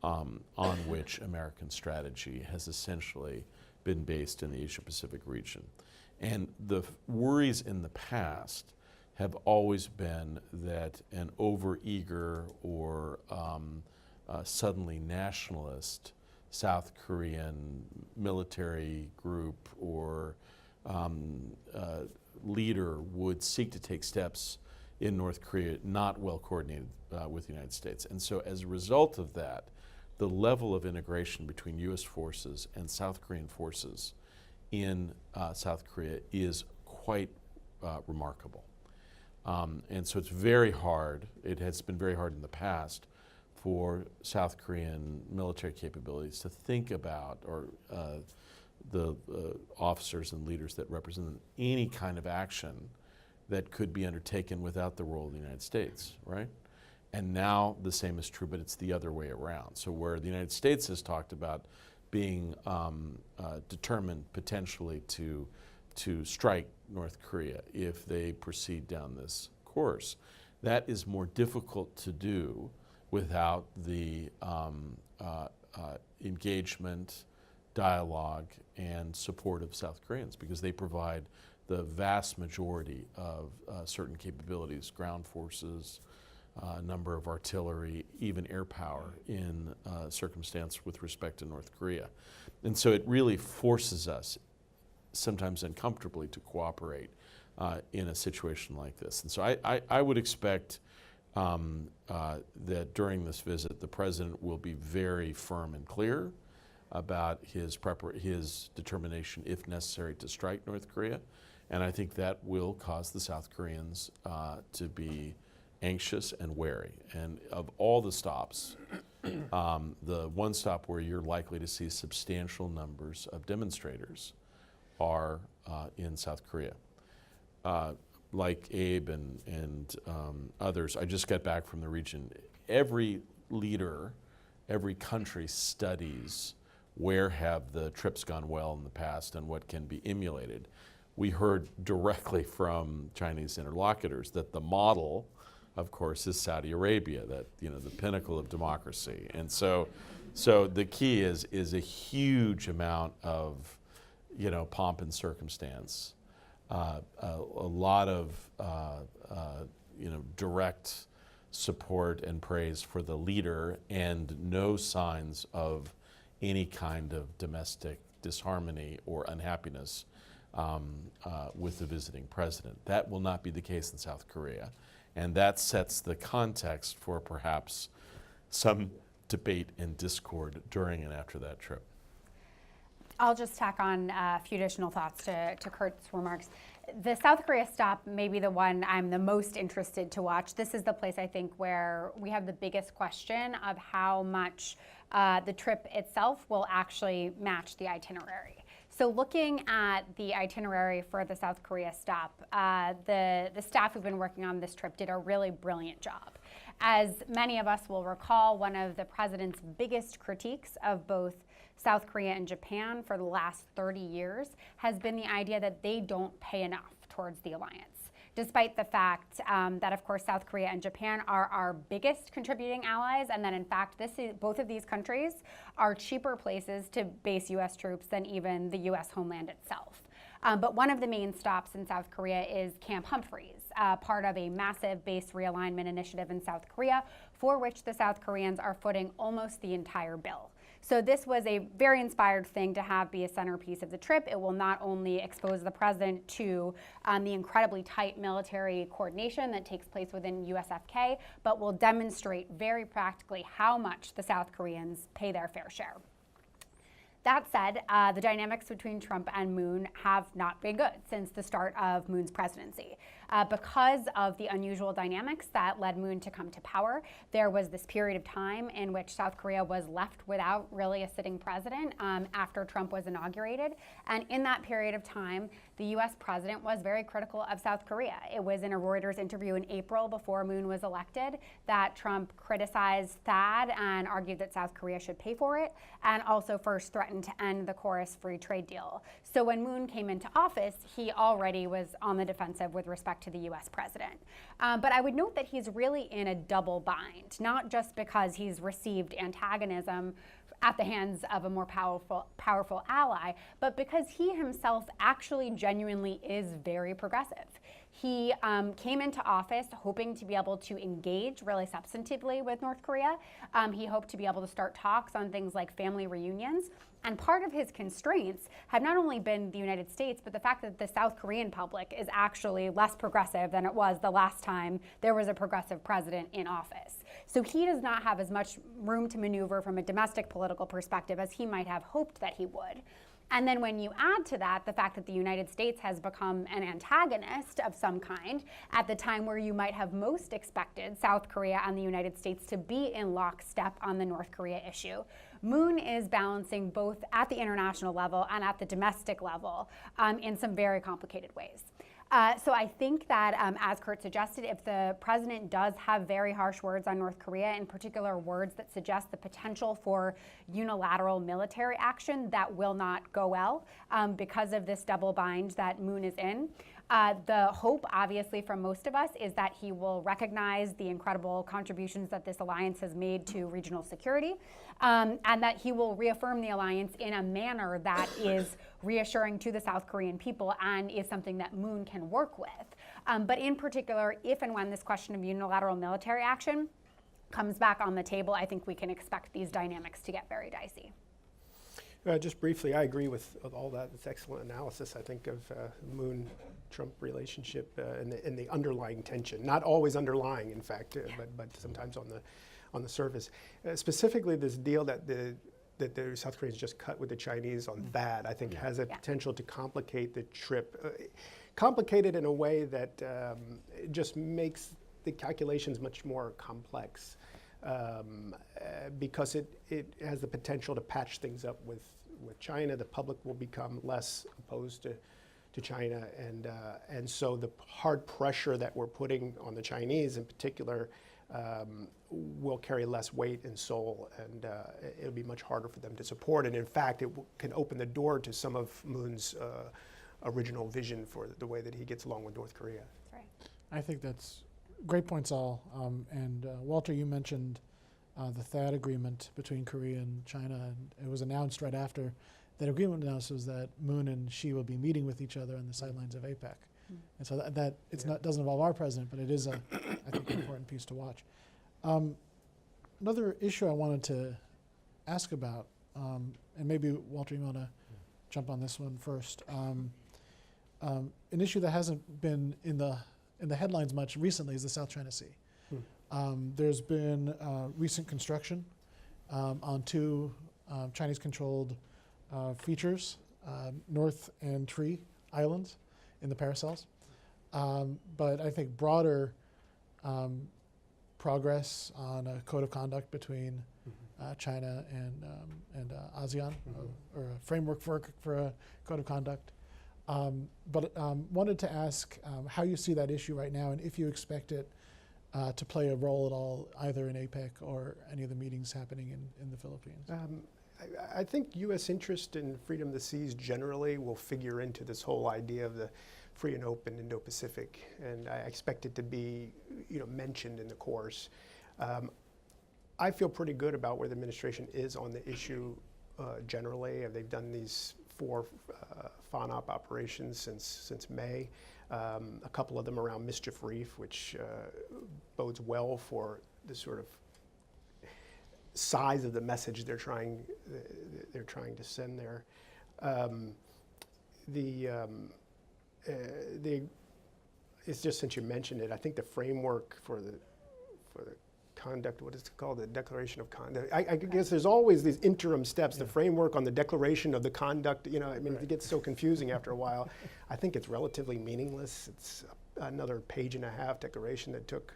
on which American strategy has essentially been based in the Asia-Pacific region. And the worries in the past have always been that an overeager or suddenly nationalist South Korean military group or leader would seek to take steps in North Korea not well coordinated with the United States. And so as a result of that, the level of integration between U.S. forces and South Korean forces in South Korea is quite remarkable. And so it's very hard, it has been very hard in the past for South Korean military capabilities to think about, or the officers and leaders that represent them, any kind of action that could be undertaken without the role of the United States, right? And now the same is true, but it's the other way around. So where the United States has talked about being determined potentially to strike North Korea if they proceed down this course, that is more difficult to do without the engagement, dialogue, and support of South Koreans, because they provide the vast majority of certain capabilities, ground forces, a number of artillery, even air power in circumstance with respect to North Korea. And so it really forces us, sometimes uncomfortably, to cooperate in a situation like this. And so I would expect that during this visit, the President will be very firm and clear about his determination, if necessary, to strike North Korea. And I think that will cause the South Koreans to be anxious and wary. And of all the stops, the one stop where you're likely to see substantial numbers of demonstrators are in South Korea. Like Abe and others, I just got back from the region. Every leader, every country studies where have the trips gone well in the past and what can be emulated. We heard directly from Chinese interlocutors that the model, of course, is Saudi Arabia, that, you know, the pinnacle of democracy. And so the key is a huge amount of, you know, pomp and circumstance, a lot of you know, direct support and praise for the leader, and no signs of any kind of domestic disharmony or unhappiness with the visiting president. That will not be the case in South Korea. And that sets the context for perhaps some debate and discord during and after that trip. I'll just tack on a few additional thoughts to Kurt's remarks. The South Korea stop may be the one I'm the most interested to watch. This is the place, I think, where we have the biggest question of how much the trip itself will actually match the itinerary. So looking at the itinerary for the South Korea stop, the staff who've been working on this trip did a really brilliant job. As many of us will recall, one of the president's biggest critiques of both South Korea and Japan for the last 30 years has been the idea that they don't pay enough towards the alliance, despite the fact that, of course, South Korea and Japan are our biggest contributing allies, and that, in fact, both of these countries are cheaper places to base U.S. troops than even the U.S. homeland itself. But one of the main stops in South Korea is Camp Humphreys, part of a massive base realignment initiative in South Korea, for which the South Koreans are footing almost the entire bill. So this was a very inspired thing to have be a centerpiece of the trip. It will not only expose the president to the incredibly tight military coordination that takes place within USFK, but will demonstrate very practically how much the South Koreans pay their fair share. That said, the dynamics between Trump and Moon have not been good since the start of Moon's presidency. Because of the unusual dynamics that led Moon to come to power, there was this period of time in which South Korea was left without really a sitting president after Trump was inaugurated. And in that period of time, the US president was very critical of South Korea. It was in a Reuters interview in April before Moon was elected that Trump criticized THAAD and argued that South Korea should pay for it, and also first threatened to end the Chorus free trade deal. So when Moon came into office, he already was on the defensive with respect respect to the US president. But I would note that he's really in a double bind, not just because he's received antagonism at the hands of a more powerful ally, but because he himself actually genuinely is very progressive. He came into office hoping to be able to engage really substantively with North Korea. He hoped to be able to start talks on things like family reunions. And part of his constraints have not only been the United States, but the fact that the South Korean public is actually less progressive than it was the last time there was a progressive president in office. So he does not have as much room to maneuver from a domestic political perspective as he might have hoped that he would. And then when you add to that the fact that the United States has become an antagonist of some kind at the time where you might have most expected South Korea and the United States to be in lockstep on the North Korea issue, Moon is balancing both at the international level and at the domestic level in some very complicated ways. So I think that, as Kurt suggested, if the president does have very harsh words on North Korea, in particular words that suggest the potential for unilateral military action, that will not go well because of this double bind that Moon is in. The hope, obviously, from most of us is that he will recognize the incredible contributions that this alliance has made to regional security, and that he will reaffirm the alliance in a manner that is reassuring to the South Korean people and is something that Moon can work with. But in particular, if and when this question of unilateral military action comes back on the table, I think we can expect these dynamics to get very dicey. Just briefly, I agree with all that. It's excellent analysis, I think, of Moon-Trump relationship and the underlying tension. Not always underlying, in fact, but sometimes on the surface. Specifically, this deal that the South Koreans just cut with the Chinese on THAAD, I think, has a potential to complicate the trip. Complicated in a way that just makes the calculations much more complex. Because it has the potential to patch things up with China. The public will become less opposed to China, and so the hard pressure that we're putting on the Chinese in particular will carry less weight in Seoul, and it'll be much harder for them to support. And in fact, it can open the door to some of Moon's original vision for the way that he gets along with North Korea. That's right. I think that's great points, all. And Walter, you mentioned the THAAD agreement between Korea and China, and it was announced right after that agreement announces that Moon and Xi will be meeting with each other on the sidelines of APEC. And so that it's not doesn't involve our president, but it is I think an important piece to watch. Another issue I wanted to ask about, and maybe Walter, you want to jump on this one first. An issue that hasn't been in the headlines much recently is the South China Sea. There's been recent construction on two Chinese-controlled features, North and Tree Islands in the Paracels. But I think broader progress on a code of conduct between China and ASEAN, or a framework for a code of conduct. But wanted to ask how you see that issue right now, and if you expect it to play a role at all, either in APEC or any of the meetings happening in the Philippines. I think U.S. interest in freedom of the seas generally will figure into this whole idea of the free and open Indo-Pacific, and I expect it to be, mentioned in the course. I feel pretty good about where the administration is on the issue generally. They've done these 4 FONOP operations since May. A couple of them around Mischief Reef, which bodes well for the sort of size of the message they're trying to send there. It's just, since you mentioned it, I think the framework for the conduct, what is it called, the Declaration of Conduct. I guess there's always these interim steps. The framework on the Declaration of the Conduct. It gets so confusing after a while. I think it's relatively meaningless. It's another page-and-a-half declaration that took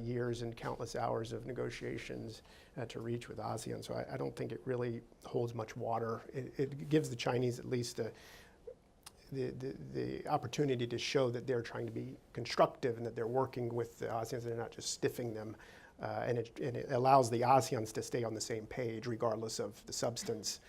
years and countless hours of negotiations to reach with ASEAN. So I don't think it really holds much water. It gives the Chinese at least the opportunity to show that they're trying to be constructive and that they're working with the ASEANs and they're not just stiffing them. And it allows the ASEANs to stay on the same page regardless of the substance.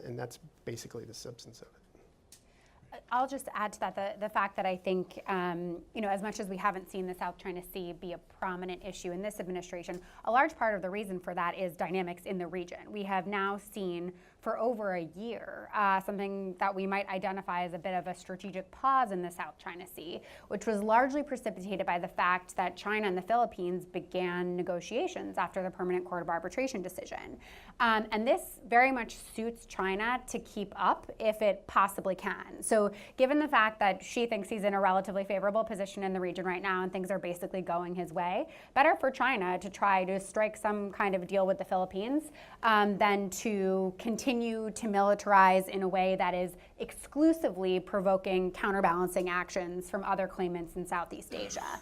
And that's basically the substance of it. I'll just add to that the fact that I think, as much as we haven't seen the South China Sea be a prominent issue in this administration, a large part of the reason for that is dynamics in the region. We have now seen for over a year something that we might identify as a bit of a strategic pause in the South China Sea, which was largely precipitated by the fact that China and the Philippines began negotiations after the Permanent Court of Arbitration decision. And this very much suits China to keep up if it possibly can. So given the fact that Xi thinks he's in a relatively favorable position in the region right now and things are basically going his way, better for China to try to strike some kind of deal with the Philippines than to continue to militarize in a way that is exclusively provoking counterbalancing actions from other claimants in Southeast Asia.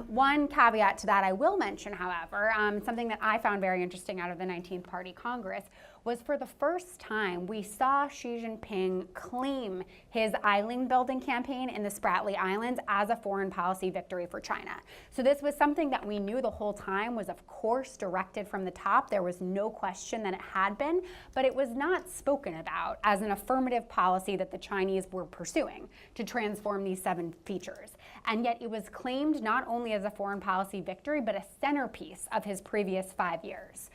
One caveat to that I will mention, however, something that I found very interesting out of the 19th Party Congress was for the first time we saw Xi Jinping claim his island building campaign in the Spratly Islands as a foreign policy victory for China. So this was something that we knew the whole time was of course directed from the top. There was no question that it had been, but it was not spoken about as an affirmative policy that the Chinese were pursuing to transform these 7 features. And yet it was claimed not only as a foreign policy victory, but a centerpiece of his previous 5 years.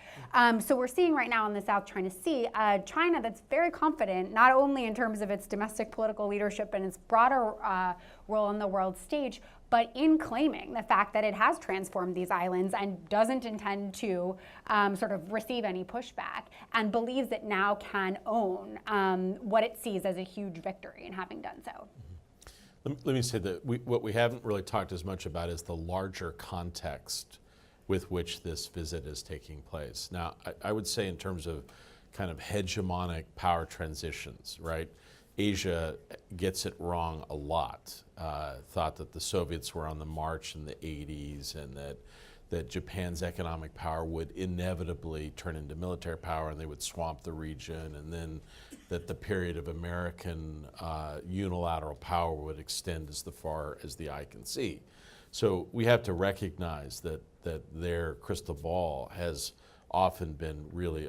So we're seeing right now in the South China Sea, China that's very confident, not only in terms of its domestic political leadership and its broader role on the world stage, but in claiming the fact that it has transformed these islands and doesn't intend to sort of receive any pushback and believes it now can own what it sees as a huge victory in having done so. Let me say that what we haven't really talked as much about is the larger context with which this visit is taking place. Now, I would say in terms of kind of hegemonic power transitions, right? Asia gets it wrong a lot. Thought that the Soviets were on the march in the 80s and that Japan's economic power would inevitably turn into military power and they would swamp the region, and then that the period of American unilateral power would extend as far as the eye can see. So we have to recognize that their crystal ball has often been really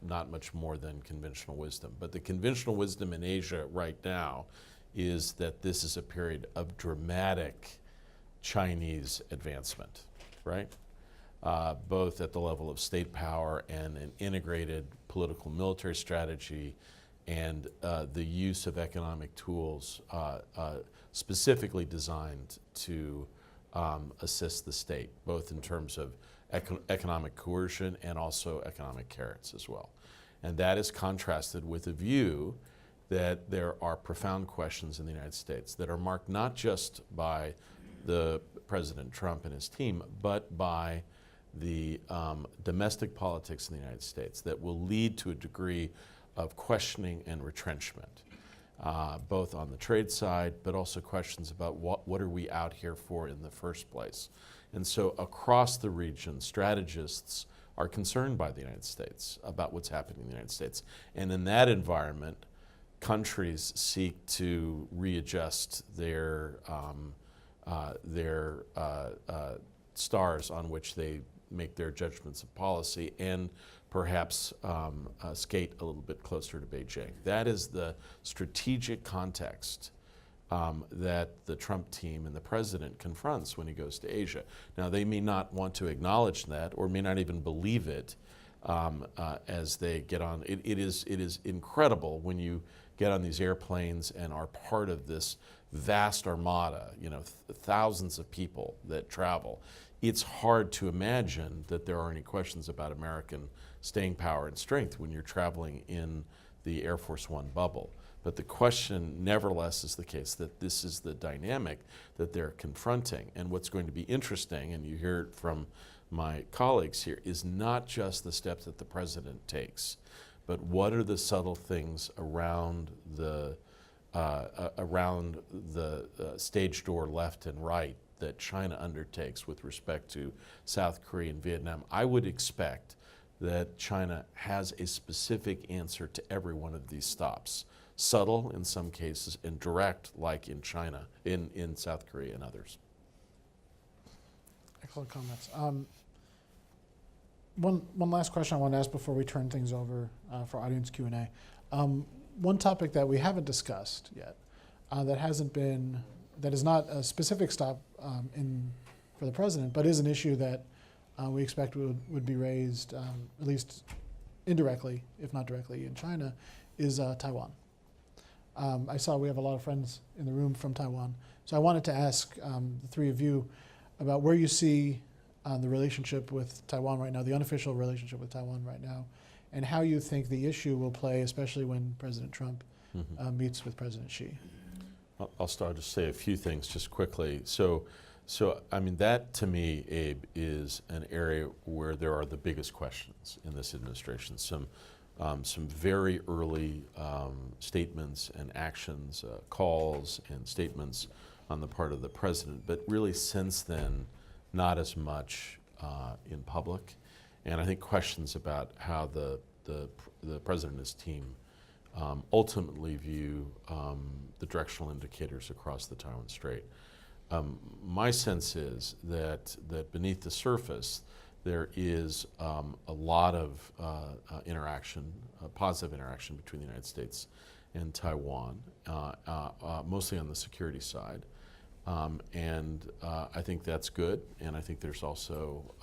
not much more than conventional wisdom. But the conventional wisdom in Asia right now is that this is a period of dramatic Chinese advancement, right? Both at the level of state power and an integrated political military strategy and the use of economic tools specifically designed to assist the state, both in terms of economic coercion and also economic carrots as well. And that is contrasted with a view that there are profound questions in the United States that are marked not just by the President Trump and his team, but by the domestic politics in the United States that will lead to a degree of questioning and retrenchment, both on the trade side, but also questions about what are we out here for in the first place. And so across the region, strategists are concerned by the United States about what's happening in the United States. And in that environment, countries seek to readjust their stars on which they make their judgments of policy and perhaps skate a little bit closer to Beijing. That is the strategic context that the Trump team and the president confronts when he goes to Asia. Now, they may not want to acknowledge that or may not even believe it as they get on. It is incredible when you get on these airplanes and are part of this vast armada, thousands of people that travel. It's hard to imagine that there are any questions about American staying power and strength when you're traveling in the Air Force One bubble. But the question, nevertheless, is the case that this is the dynamic that they're confronting. And what's going to be interesting, and you hear it from my colleagues here, is not just the steps that the president takes, but what are the subtle things around the stage door left and right that China undertakes with respect to South Korea and Vietnam. I would expect that China has a specific answer to every one of these stops. Subtle in some cases and direct, like in China, in South Korea and others. Excellent comments. One last question I want to ask before we turn things over for audience Q&A. One topic that we haven't discussed yet that is not a specific stop for the president, but is an issue that we expect would be raised, at least indirectly, if not directly, in China, is Taiwan. I saw we have a lot of friends in the room from Taiwan, so I wanted to ask the three of you about where you see the relationship with Taiwan right now, the unofficial relationship with Taiwan right now, and how you think the issue will play, especially when President Trump meets with President Xi. I'll start to say a few things just quickly. So I mean, that to me, Abe, is an area where there are the biggest questions in this administration. Some very early statements and actions, calls and statements on the part of the president, but really since then, not as much in public. And I think questions about how the president and his team ultimately view the directional indicators across the Taiwan Strait. My sense is that beneath the surface, there is a lot of interaction, positive interaction between the United States and Taiwan, mostly on the security side. And I think that's good, and I think there's also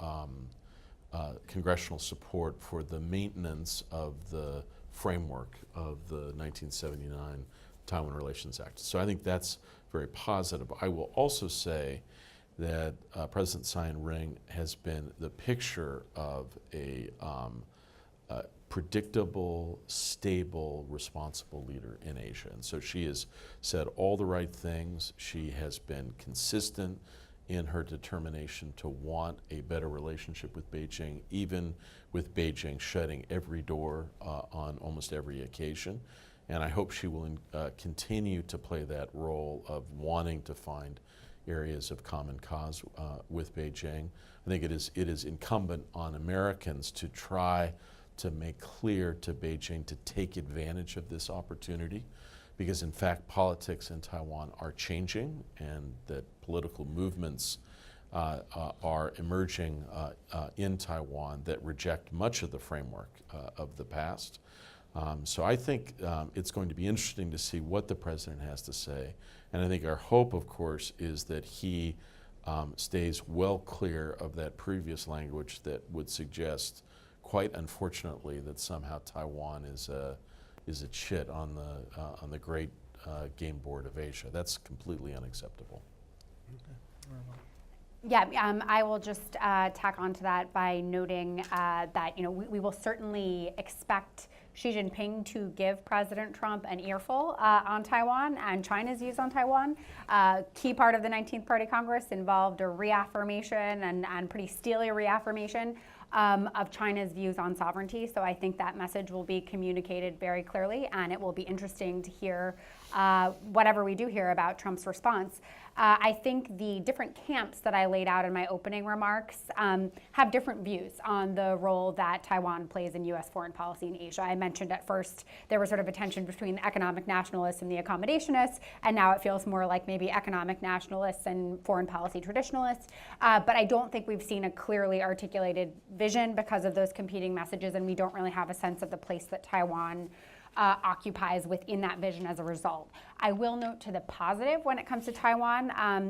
congressional support for the maintenance of the framework of the 1979 Taiwan Relations Act. So I think that's very positive. I will also say that President Tsai Ing-wen has been the picture of a predictable, stable, responsible leader in Asia. And so she has said all the right things. She has been consistent in her determination to want a better relationship with Beijing, even with Beijing shutting every door on almost every occasion. And I hope she will continue to play that role of wanting to find areas of common cause with Beijing. I think it is incumbent on Americans to try to make clear to Beijing to take advantage of this opportunity, because in fact politics in Taiwan are changing, and that political movements are emerging in Taiwan that reject much of the framework of the past. So I think it's going to be interesting to see what the president has to say. And I think our hope, of course, is that he stays well clear of that previous language that would suggest, quite unfortunately, that somehow Taiwan is a chit on the great game board of Asia. That's completely unacceptable. Yeah, I will just tack onto that by noting that we will certainly expect Xi Jinping to give President Trump an earful on Taiwan and China's views on Taiwan. Key part of the 19th Party Congress involved a reaffirmation and pretty steely reaffirmation of China's views on sovereignty. So I think that message will be communicated very clearly, and it will be interesting to hear whatever we do hear about Trump's response. I think the different camps that I laid out in my opening remarks have different views on the role that Taiwan plays in U.S. foreign policy in Asia. I mentioned at first there was sort of a tension between the economic nationalists and the accommodationists, and now it feels more like maybe economic nationalists and foreign policy traditionalists. But I don't think we've seen a clearly articulated vision because of those competing messages, and we don't really have a sense of the place that Taiwan occupies within that vision as a result. I will note to the positive when it comes to Taiwan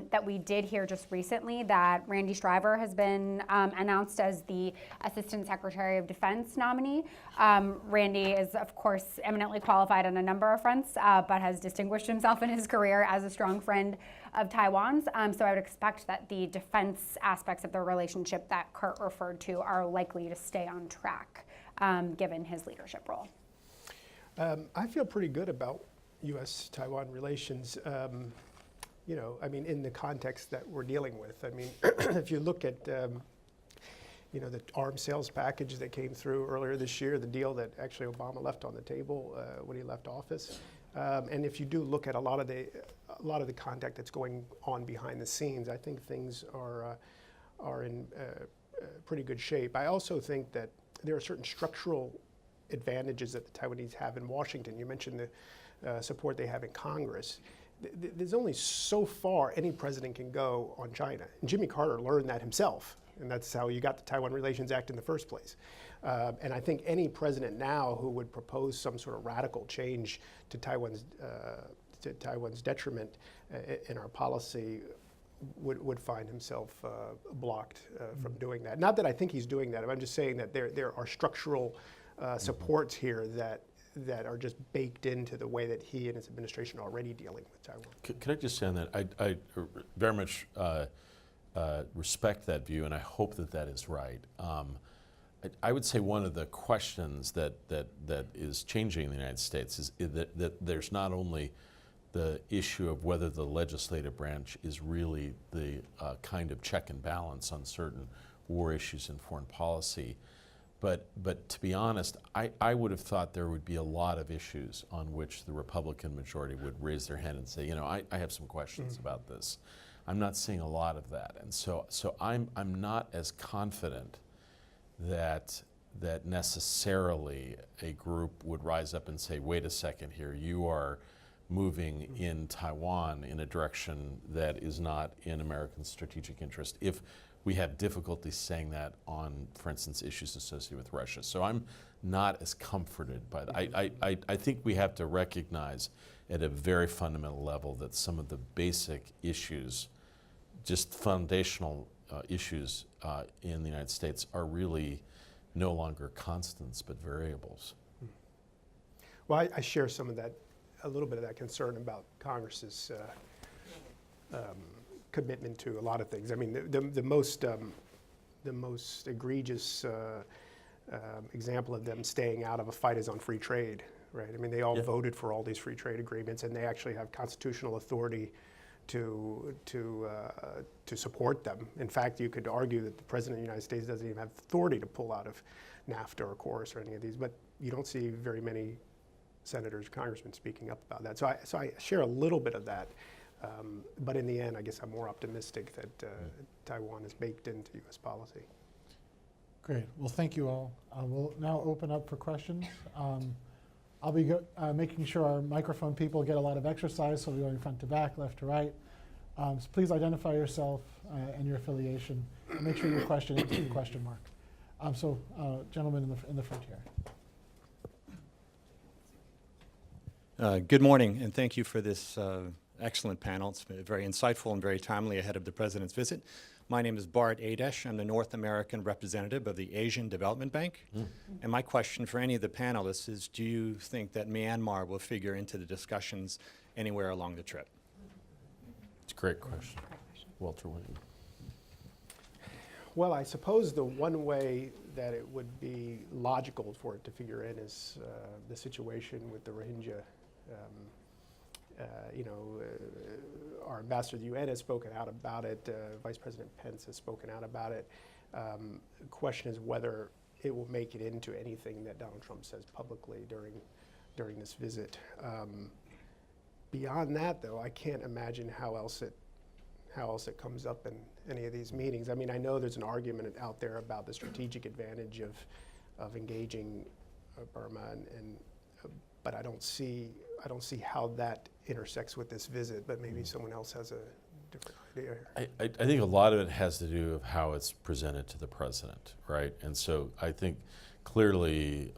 that we did hear just recently that Randy Shriver has been announced as the Assistant Secretary of Defense nominee. Randy is, of course, eminently qualified on a number of fronts, but has distinguished himself in his career as a strong friend of Taiwan's. So I would expect that the defense aspects of the relationship that Kurt referred to are likely to stay on track, given his leadership role. I feel pretty good about U.S.-Taiwan relations, I mean, in the context that we're dealing with. I mean, if you look at, the arms sales package that came through earlier this year, the deal that actually Obama left on the table when he left office, and if you do look at a lot of the contact that's going on behind the scenes, I think things are in pretty good shape. I also think that there are certain structural advantages that the Taiwanese have in Washington. You mentioned the support they have in Congress. There's only so far any president can go on China. And Jimmy Carter learned that himself, and that's how you got the Taiwan Relations Act in the first place. And I think any president now who would propose some sort of radical change to Taiwan's to Taiwan's detriment in our policy, would find himself blocked from doing that. Not that I think he's doing that. I'm just saying that there are structural supports here that are just baked into the way that he and his administration are already dealing with Taiwan. Could I just say on that, I very much respect that view, and I hope that that is right. I would say one of the questions that is changing in the United States is that there's not only the issue of whether the legislative branch is really the kind of check and balance on certain war issues in foreign policy, but to be honest, I would have thought there would be a lot of issues on which the Republican majority would raise their hand and say, you know, I have some questions about this. I'm not seeing a lot of that, and so I'm not as confident that necessarily a group would rise up and say, wait a second here, you are moving in Taiwan in a direction that is not in American strategic interest, if we have difficulty saying that on, for instance, issues associated with Russia. So I'm not as comforted by that. I think we have to recognize at a very fundamental level that some of the basic issues, just foundational issues in the United States, are really no longer constants but variables. Well, I share some of that, a little bit of that concern about Congress's commitment to a lot of things. I mean, the most egregious example of them staying out of a fight is on free trade, right? I mean, they all voted for all these free trade agreements, and they actually have constitutional authority to support them. In fact, you could argue that the President of the United States doesn't even have authority to pull out of NAFTA or CORUS or any of these, but you don't see very many senators, congressmen speaking up about that. So I share a little bit of that, but in the end, I guess I'm more optimistic that Taiwan is baked into U.S. policy. Great. Well, thank you all. We'll now open up for questions. I'll be making sure our microphone people get a lot of exercise, so we're going front to back, left to right. So please identify yourself and your affiliation, and make sure your question is the question mark. Gentleman in the front here. Good morning, and thank you for this excellent panel. It's been very insightful and very timely ahead of the President's visit. My name is Bart Adesh. I'm the North American representative of the Asian Development Bank. And my question for any of the panelists is, do you think that Myanmar will figure into the discussions anywhere along the trip? It's a great question. Walter William. Well, I suppose the one way that it would be logical for it to figure in is the situation with the Rohingya. Our ambassador to the UN has spoken out about it. Vice President Pence has spoken out about it. The question is whether it will make it into anything that Donald Trump says publicly during this visit. Beyond that, though, I can't imagine how else it comes up in any of these meetings. I mean, I know there's an argument out there about the strategic advantage of engaging Burma, but I don't see how that intersects with this visit. But maybe someone else has a different idea. I think a lot of it has to do with how it's presented to the president, right? And so I think clearly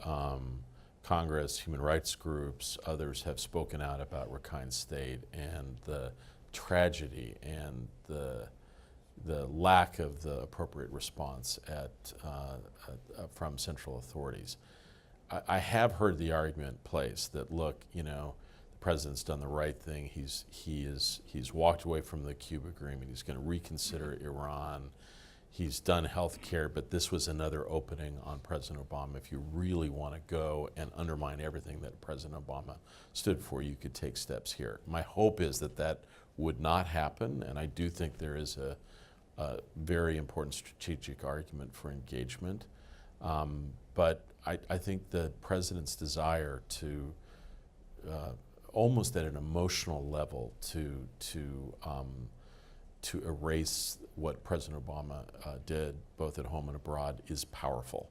Congress, human rights groups, others have spoken out about Rakhine State and the tragedy and the lack of the appropriate response from central authorities. I have heard the argument placed that, look, you know, the president's done the right thing. He's walked away from the Cuba agreement. He's going to reconsider Iran. He's done health care, but this was another opening on President Obama. If you really want to go and undermine everything that President Obama stood for, you could take steps here. My hope is that that would not happen, and I do think there is a very important strategic argument for engagement. But I think the president's desire to, almost at an emotional level, to erase what President Obama did, both at home and abroad, is powerful.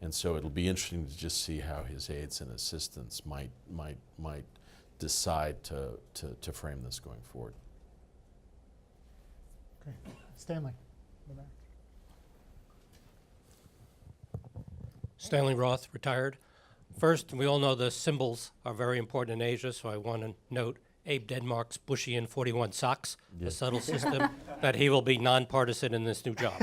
And so it'll be interesting to just see how his aides and assistants might decide to frame this going forward. Okay. Stanley, in the back. Stanley Roth, retired. First, we all know the symbols are very important in Asia, so I want to note Abe Denmark's Bushian 41 Socks, a subtle system, that he will be nonpartisan in this new job.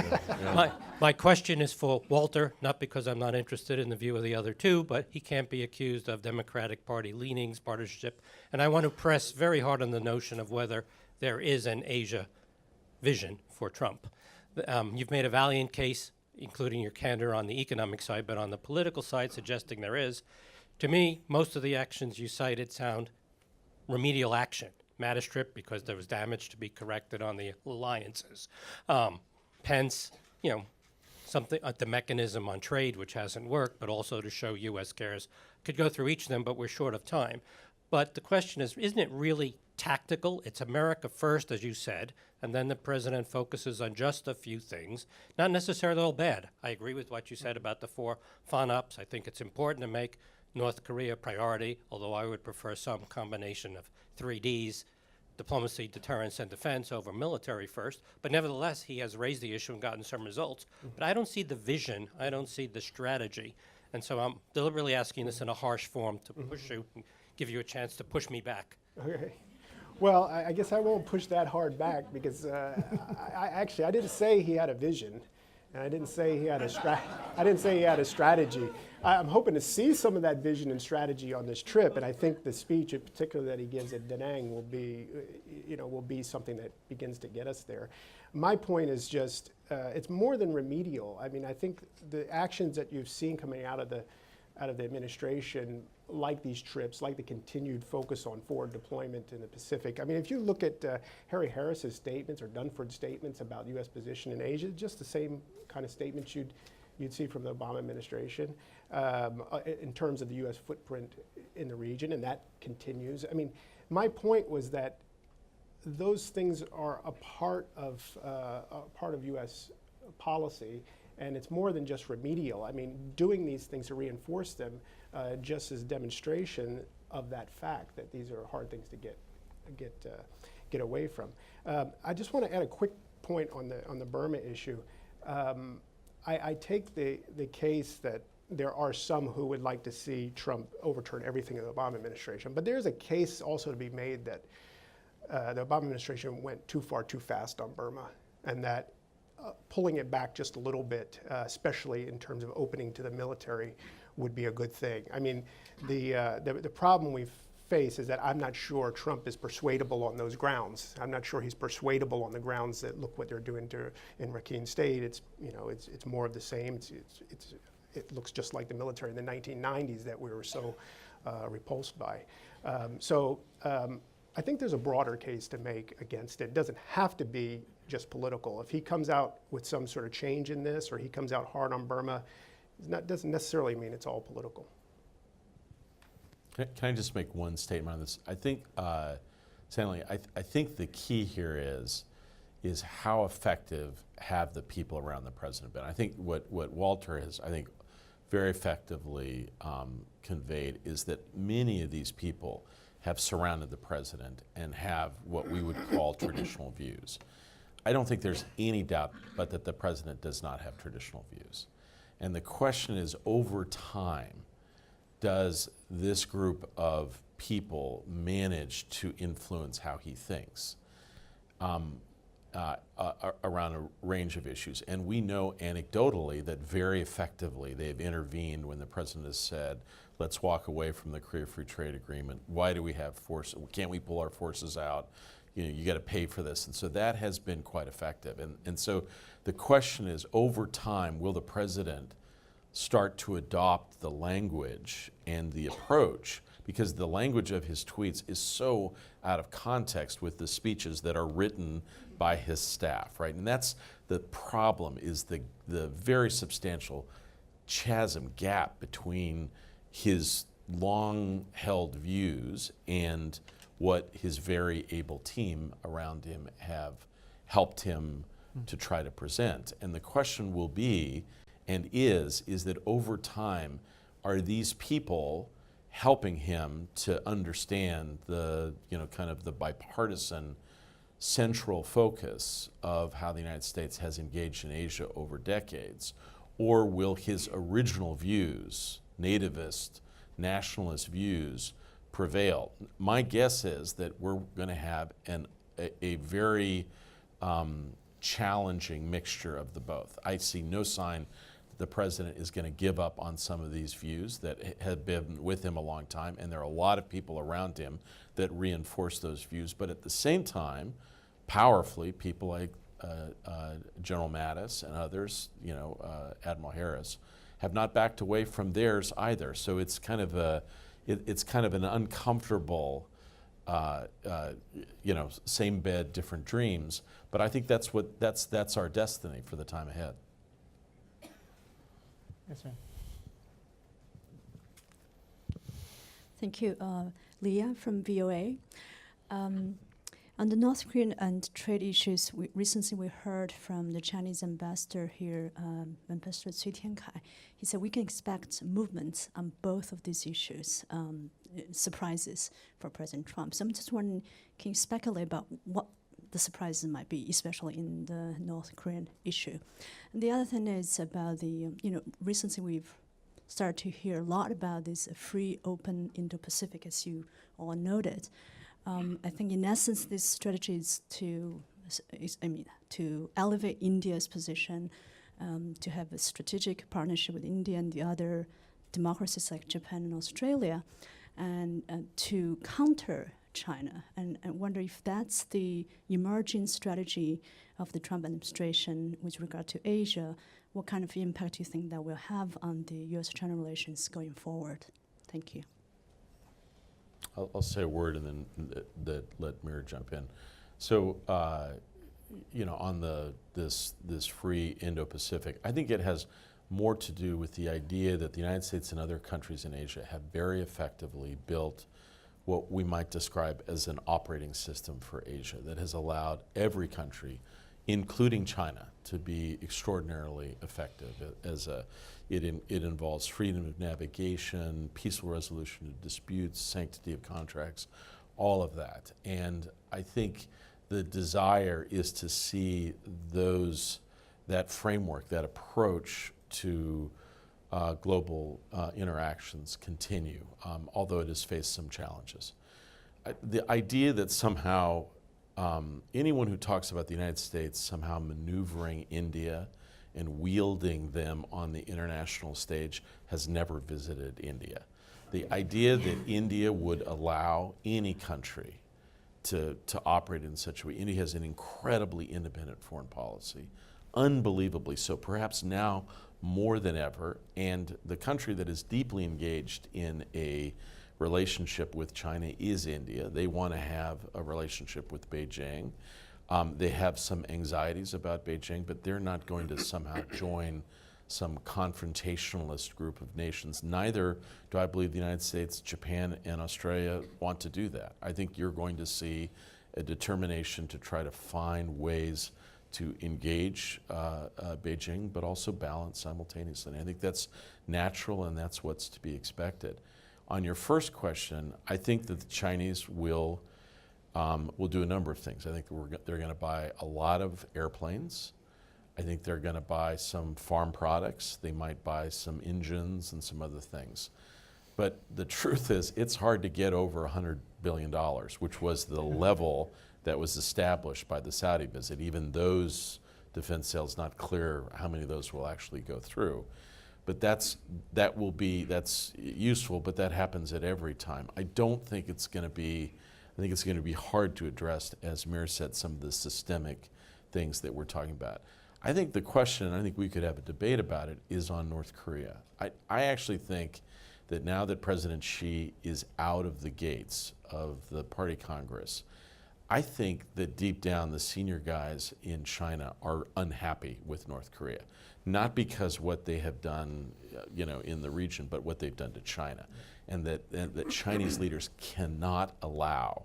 My question is for Walter, not because I'm not interested in the view of the other two, but he can't be accused of Democratic Party leanings, partisanship, and I want to press very hard on the notion of whether there is an Asia vision for Trump. You've made a valiant case, including your candor on the economic side, but on the political side, suggesting there is. To me, most of the actions you cited sound remedial action. Mattis trip because there was damage to be corrected on the alliances. Pence, something the mechanism on trade, which hasn't worked, but also to show U.S. cares. Could go through each of them, but we're short of time. But the question is, isn't it really tactical? It's America first, as you said, and then the president focuses on just a few things, not necessarily all bad. I agree with what you said about the 4 FONOPs. I think it's important to make North Korea a priority, although I would prefer some combination of 3 Ds, diplomacy, deterrence, and defense over military first. But nevertheless, he has raised the issue and gotten some results. But I don't see the vision. I don't see the strategy. And so I'm deliberately asking this in a harsh form to push you, and give you a chance to push me back. Okay. Well, I guess I won't push that hard back because I didn't say he had a vision, and I didn't say he had a strategy. I'm hoping to see some of that vision and strategy on this trip, and I think the speech, in particular, that he gives at Da Nang will be something that begins to get us there. My point is just it's more than remedial. I mean, I think the actions that you've seen coming out of the administration, like these trips, like the continued focus on forward deployment in the Pacific. I mean, if you look at Harry Harris's statements or Dunford's statements about U.S. position in Asia, just the same kind of statements you'd see from the Obama administration in terms of the U.S. footprint in the region, and that continues. I mean, my point was that those things are a part of U.S. policy, and it's more than just remedial. I mean, doing these things to reinforce them just as demonstration of that fact that these are hard things to get away from. I just want to add a quick point on the Burma issue. I take the case that there are some who would like to see Trump overturn everything in the Obama administration, but there's a case also to be made that the Obama administration went too far too fast on Burma, and that pulling it back just a little bit, especially in terms of opening to the military, would be a good thing. I mean, the problem we face is that I'm not sure Trump is persuadable on those grounds. I'm not sure he's persuadable on the grounds that look what they're doing in Rakhine State. It's more of the same. It looks just like the military in the 1990s that we were so repulsed by. I think there's a broader case to make against it. It doesn't have to be just political. If he comes out with some sort of change in this, or he comes out hard on Burma, doesn't necessarily mean it's all political. Can I just make one statement on this? I think, Stanley, I think the key here is how effective have the people around the president been. I think what Walter has, I think, very effectively conveyed is that many of these people have surrounded the president and have what we would call traditional views. I don't think there's any doubt but that the president does not have traditional views. And the question is, over time, does this group of people manage to influence how he thinks around a range of issues? And we know anecdotally that very effectively they've intervened when the president has said, let's walk away from the Korea Free Trade Agreement. Why do we have force? Can't we pull our forces out? You got to pay for this. And so that has been quite effective. And so the question is, over time, will the president start to adopt the language and the approach? Because the language of his tweets is so out of context with the speeches that are written by his staff, right? And that's the problem, is the very substantial gap between his long-held views and what his very able team around him have helped him to try to present. And the question will be, and is that over time, are these people helping him to understand the, kind of the bipartisan central focus of how the United States has engaged in Asia over decades? Or will his original views, nativist, nationalist views, prevail. My guess is that we're going to have a very challenging mixture of the both. I see no sign that the president is going to give up on some of these views that have been with him a long time, and there are a lot of people around him that reinforce those views. But at the same time, powerfully, people like General Mattis and others, Admiral Harris, have not backed away from theirs either. So it's kind of an uncomfortable, same bed, different dreams. But I think that's our destiny for the time ahead. Yes, ma'am. Thank you. Leah from VOA. On the North Korean and trade issues, recently we heard from the Chinese ambassador here, Ambassador Cui Tiankai. He said we can expect movements on both of these issues, surprises for President Trump. So I'm just wondering, can you speculate about what the surprises might be, especially in the North Korean issue? And the other thing is about the, recently we've started to hear a lot about this free, open Indo-Pacific, as you all noted. I think in essence, this strategy is to elevate India's position, to have a strategic partnership with India and the other democracies like Japan and Australia, and to counter China. And I wonder if that's the emerging strategy of the Trump administration with regard to Asia. What kind of impact do you think that will have on the U.S.-China relations going forward? Thank you. I'll say a word and then let Mira jump in. So, on this free Indo-Pacific, I think it has more to do with the idea that the United States and other countries in Asia have very effectively built what we might describe as an operating system for Asia that has allowed every country, including China, to be extraordinarily effective. It involves freedom of navigation, peaceful resolution of disputes, sanctity of contracts, all of that. And I think the desire is to see that framework, that approach to global interactions continue, although it has faced some challenges. The idea that somehow anyone who talks about the United States somehow maneuvering India and wielding them on the international stage has never visited India. The idea that India would allow any country to operate in such a way. India has an incredibly independent foreign policy, unbelievably so, perhaps now more than ever, and the country that is deeply engaged in a relationship with China is India. They want to have a relationship with Beijing. They have some anxieties about Beijing, but they're not going to somehow join some confrontationalist group of nations. Neither do I believe the United States, Japan, and Australia want to do that. I think you're going to see a determination to try to find ways to engage Beijing, but also balance simultaneously. And I think that's natural and that's what's to be expected. On your first question, I think that the Chinese will do a number of things. I think they're going to buy a lot of airplanes. I think they're going to buy some farm products. They might buy some engines and some other things. But the truth is, it's hard to get over $100 billion, which was the level that was established by the Saudi visit. Even those defense sales, not clear how many of those will actually go through. But that's useful, but that happens at every time. I don't think it's going to be, I think it's going to be hard to address, as Mira said, some of the systemic things that we're talking about. I think the question, and I think we could have a debate about it, is on North Korea. I actually think that now that President Xi is out of the gates of the Party Congress, I think that deep down the senior guys in China are unhappy with North Korea. Not because what they have done, in the region, but what they've done to China. And that Chinese leaders cannot allow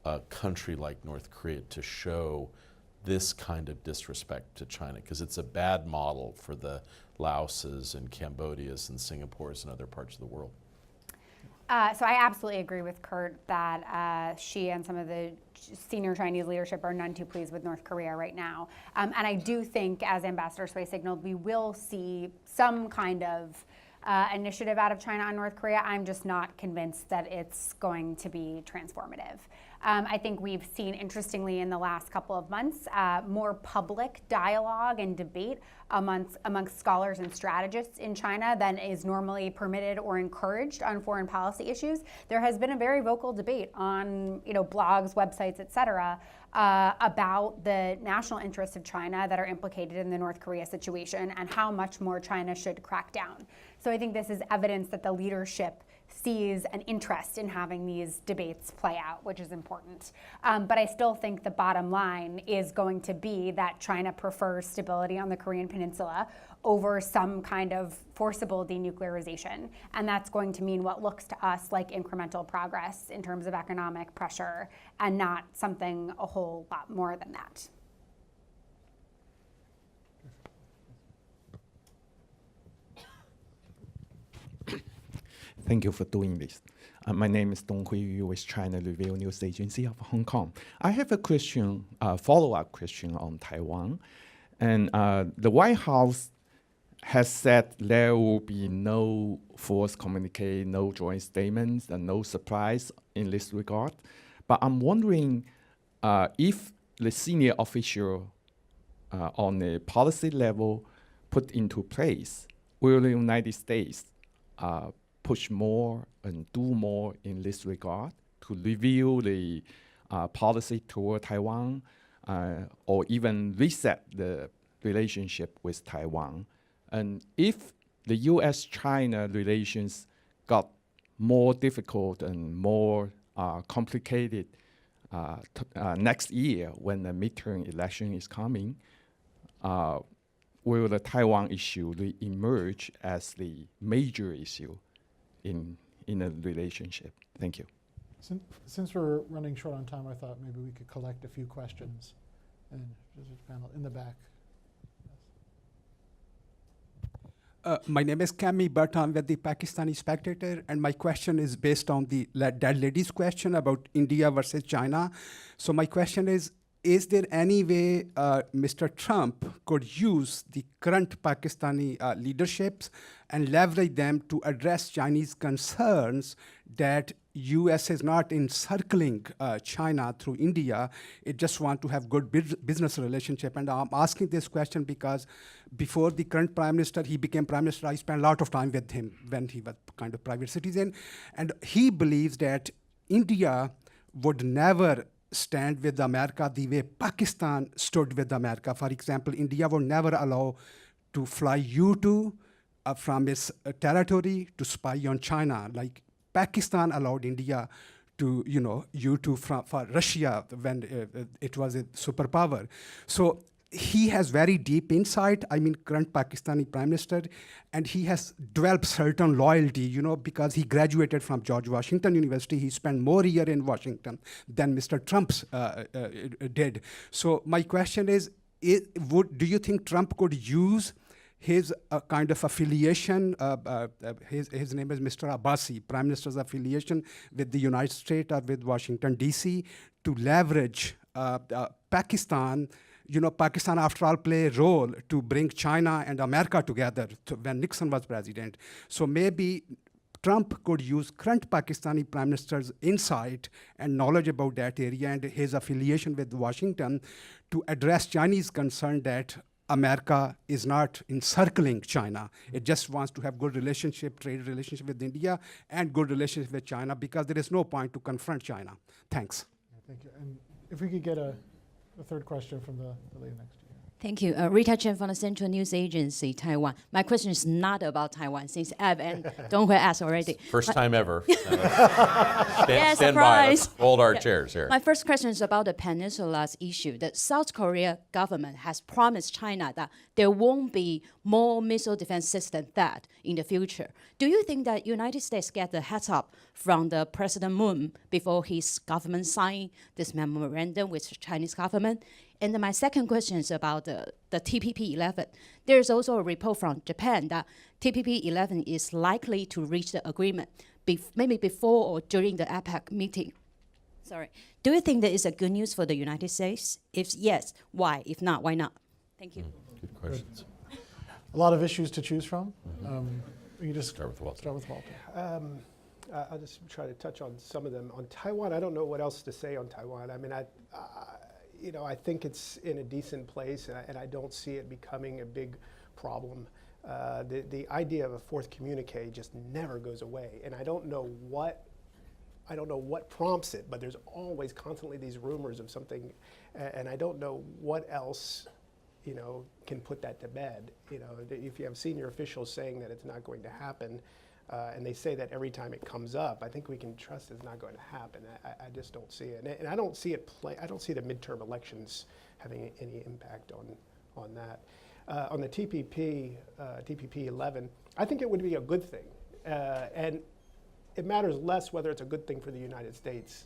a country like North Korea to show this kind of disrespect to China, because it's a bad model for the Laoses and Cambodias and Singapores and other parts of the world. So I absolutely agree with Kurt that Xi and some of the senior Chinese leadership are none too pleased with North Korea right now. And I do think, as Ambassador Cui signaled, we will see some kind of initiative out of China on North Korea, I'm just not convinced that it's going to be transformative. I think we've seen, interestingly, in the last couple of months, more public dialogue and debate amongst scholars and strategists in China than is normally permitted or encouraged on foreign policy issues. There has been a very vocal debate on, blogs, websites, et cetera, about the national interests of China that are implicated in the North Korea situation and how much more China should crack down. So I think this is evidence that the leadership sees an interest in having these debates play out, which is important. But I still think the bottom line is going to be that China prefers stability on the Korean Peninsula over some kind of forcible denuclearization. And that's going to mean what looks to us like incremental progress in terms of economic pressure and not something a whole lot more than that. Thank you for doing this. My name is Dong Hui with China Review News Agency of Hong Kong. I have a question, follow-up question on Taiwan. And the White House has said there will be no forced communique, no joint statements, and no surprise in this regard. But I'm wondering if the senior official on the policy level put into place, will the United States push more and do more in this regard to review the policy toward Taiwan or even reset the relationship with Taiwan? And if the US-China relations got more difficult and more complicated next year when the midterm election is coming, will the Taiwan issue re-emerge as the major issue in a relationship? Thank you. Since we're running short on time, I thought maybe we could collect a few questions. And there's a panel in the back. My name is Kami, but I'm with the Pakistani Spectator, and my question is based on the that lady's question about India versus China. So my question is there any way Mr. Trump could use the current Pakistani leaderships and leverage them to address Chinese concerns that US is not encircling China through India? It just want to have good business relationship. And I'm asking this question because before the current Prime Minister, he became Prime Minister, I spent a lot of time with him when he was kind of private citizen. And he believes that India would never stand with America the way Pakistan stood with America. For example, India would never allow to fly U-2 from its territory to spy on China, like Pakistan allowed India to, U-2 for Russia when it was a superpower. So he has very deep insight, current Pakistani Prime Minister, and he has developed certain loyalty, because he graduated from George Washington University. He spent more year in Washington than Mr. Trump did. So my question is do you think Trump could use his kind of affiliation, his name is Mr. Abbasi, Prime Minister's affiliation with the United States or with Washington, D.C., to leverage Pakistan? Pakistan, after all, play a role to bring China and America together when Nixon was president. So maybe Trump could use current Pakistani Prime Minister's insight and knowledge about that area and his affiliation with Washington to address Chinese concern that America is not encircling China. It just wants to have good relationship, trade relationship with India and good relationship with China because there is no point to confront China. Thanks. Thank you. And if we could get a third question from the lady next to you. Thank you. Rita Chen from the Central News Agency, Taiwan. My question is not about Taiwan, since Eb and Dong Hui asked already. First time ever. Stand by. Let's hold our chairs here. My first question is about the peninsula's issue. The South Korea government has promised China that there won't be more missile defense system that in the future. Do you think that United States get the heads up from the President Moon before his government signed this memorandum with the Chinese government? And then my second question is about the TPP-11. There's also a report from Japan that TPP-11 is likely to reach the agreement maybe before or during the APEC meeting. Sorry. Do you think that is a good news for the United States? If yes, why? If not, why not? Thank you. Good questions. A lot of issues to choose from. You just Start with Walter. Start with Walter. I'll just try to touch on some of them. On Taiwan, I don't know what else to say on Taiwan. I mean, I think it's in a decent place, and I don't see it becoming a big problem. The idea of a fourth communique just never goes away, and I don't know what prompts it, but there's always constantly these rumors of something, and I don't know what else, can put that to bed. If you have senior officials saying that it's not going to happen, and they say that every time it comes up, I think we can trust it's not going to happen. I just don't see it, and I don't see it I don't see the midterm elections having any impact on that. On the TPP 11, I think it would be a good thing, and it matters less whether it's a good thing for the United States.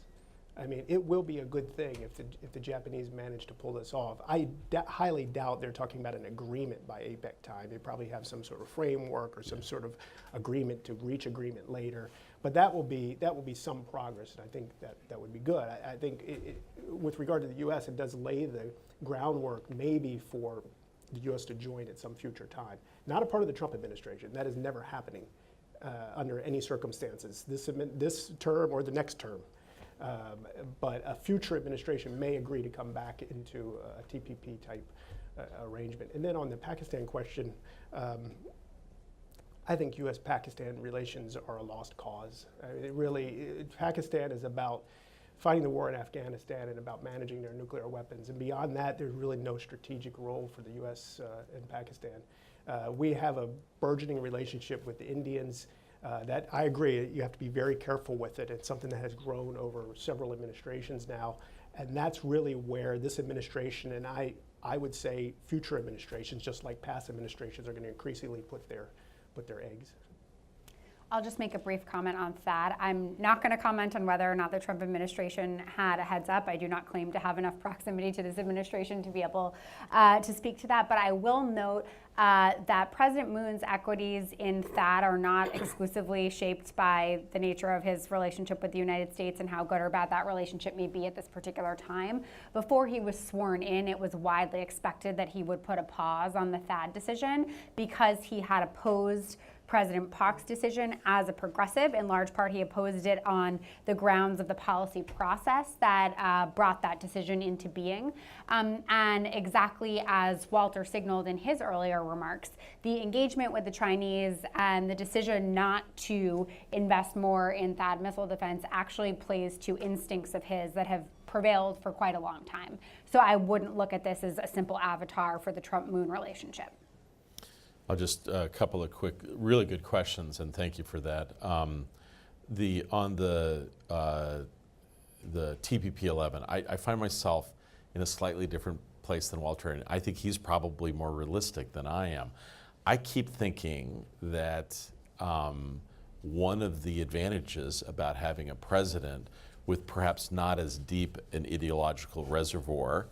I mean, it will be a good thing if the Japanese manage to pull this off. I highly doubt they're talking about an agreement by APEC time. They probably have some sort of framework or some sort of agreement to reach agreement later. But that will be some progress, and I think that would be good. I think with regard to the U.S., it does lay the groundwork maybe for the U.S. to join at some future time. Not a part of the Trump administration. That is never happening under any circumstances, this term or the next term. But a future administration may agree to come back into a TPP type arrangement. And then on the Pakistan question, I think U.S.-Pakistan relations are a lost cause. Pakistan is about fighting the war in Afghanistan and about managing their nuclear weapons. And beyond that, there's really no strategic role for the U.S. in Pakistan. We have a burgeoning relationship with the Indians. That I agree, you have to be very careful with it. It's something that has grown over several administrations now, and that's really where this administration, and I would say future administrations, just like past administrations, are going to increasingly put their eggs. I'll just make a brief comment on THAAD. I'm not going to comment on whether or not the Trump administration had a heads up. I do not claim to have enough proximity to this administration to be able to speak to that, but I will note that President Moon's equities in THAAD are not exclusively shaped by the nature of his relationship with the United States and how good or bad that relationship may be at this particular time. Before he was sworn in, it was widely expected that he would put a pause on the THAAD decision because he had opposed President Park's decision as a progressive. In large part, he opposed it on the grounds of the policy process that brought that decision into being. And exactly as Walter signaled in his earlier remarks, the engagement with the Chinese and the decision not to invest more in THAAD missile defense actually plays to instincts of his that have prevailed for quite a long time. So I wouldn't look at this as a simple avatar for the Trump-Moon relationship. I'll just a couple of quick, really good questions, and thank you for that. On the TPP 11, I find myself in a slightly different place than Walter, and I think he's probably more realistic than I am. I keep thinking that one of the advantages about having a president with perhaps not as deep an ideological reservoir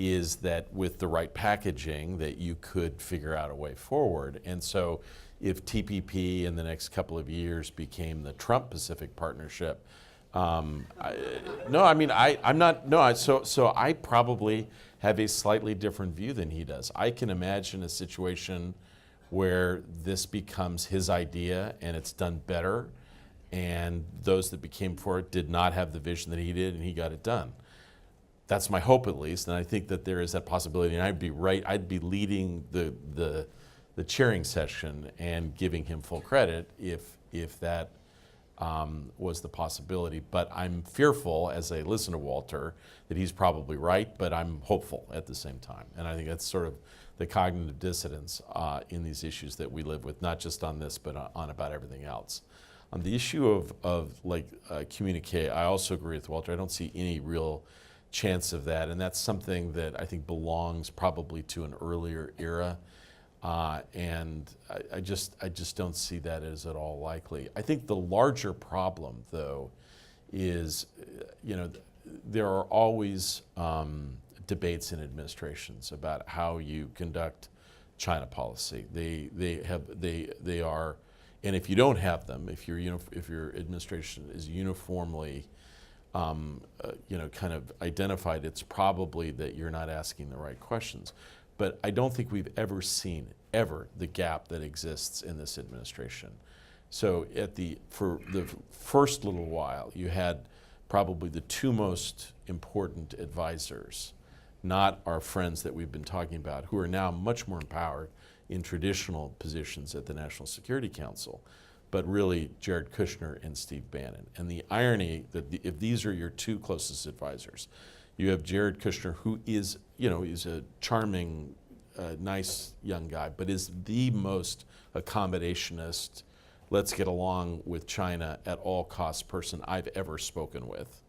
is that with the right packaging that you could figure out a way forward. And so if TPP in the next couple of years became the Trump-Pacific Partnership, so I probably have a slightly different view than he does. I can imagine a situation where this becomes his idea and it's done better, and those that became for it did not have the vision that he did, and he got it done. That's my hope, at least, and I think that there is that possibility. And I'd be right. I'd be leading the cheering session and giving him full credit if that was the possibility. But I'm fearful, as I listen to Walter, that he's probably right. But I'm hopeful at the same time. And I think that's sort of the cognitive dissonance in these issues that we live with, not just on this, but on about everything else. On the issue of communique, I also agree with Walter. I don't see any real chance of that, and that's something that I think belongs probably to an earlier era, and I just don't see that as at all likely. I think the larger problem, though, is there are always debates in administrations about how you conduct China policy. They are, and if you don't have them, if your administration is uniformly kind of identified, it's probably that you're not asking the right questions. But I don't think we've ever seen ever the gap that exists in this administration. So for the first little while, you had probably the two most important advisors, not our friends that we've been talking about, who are now much more empowered in traditional positions at the National Security Council, but really Jared Kushner and Steve Bannon. And the irony that if these are your two closest advisors, you have Jared Kushner, who is, he's a charming, nice young guy, but is the most accommodationist, let's get along with China at all costs person I've ever spoken with.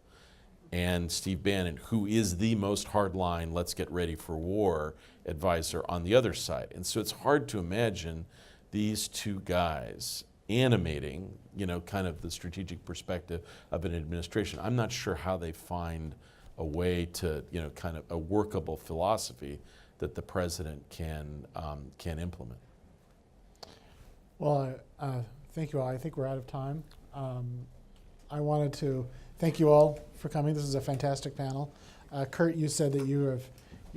And Steve Bannon, who is the most hardline, let's get ready for war advisor on the other side. And so it's hard to imagine these two guys animating, kind of the strategic perspective of an administration. I'm not sure how they find a way to, kind of a workable philosophy that the president can implement. Well, thank you all. I think we're out of time. I wanted to thank you all for coming. This is a fantastic panel. Kurt, you said that you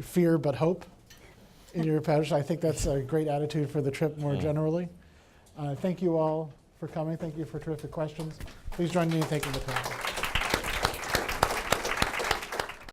fear but hope in your passage. I think that's a great attitude for the trip more generally. Thank you all for coming. Thank you for terrific questions. Please join me in thanking the panel.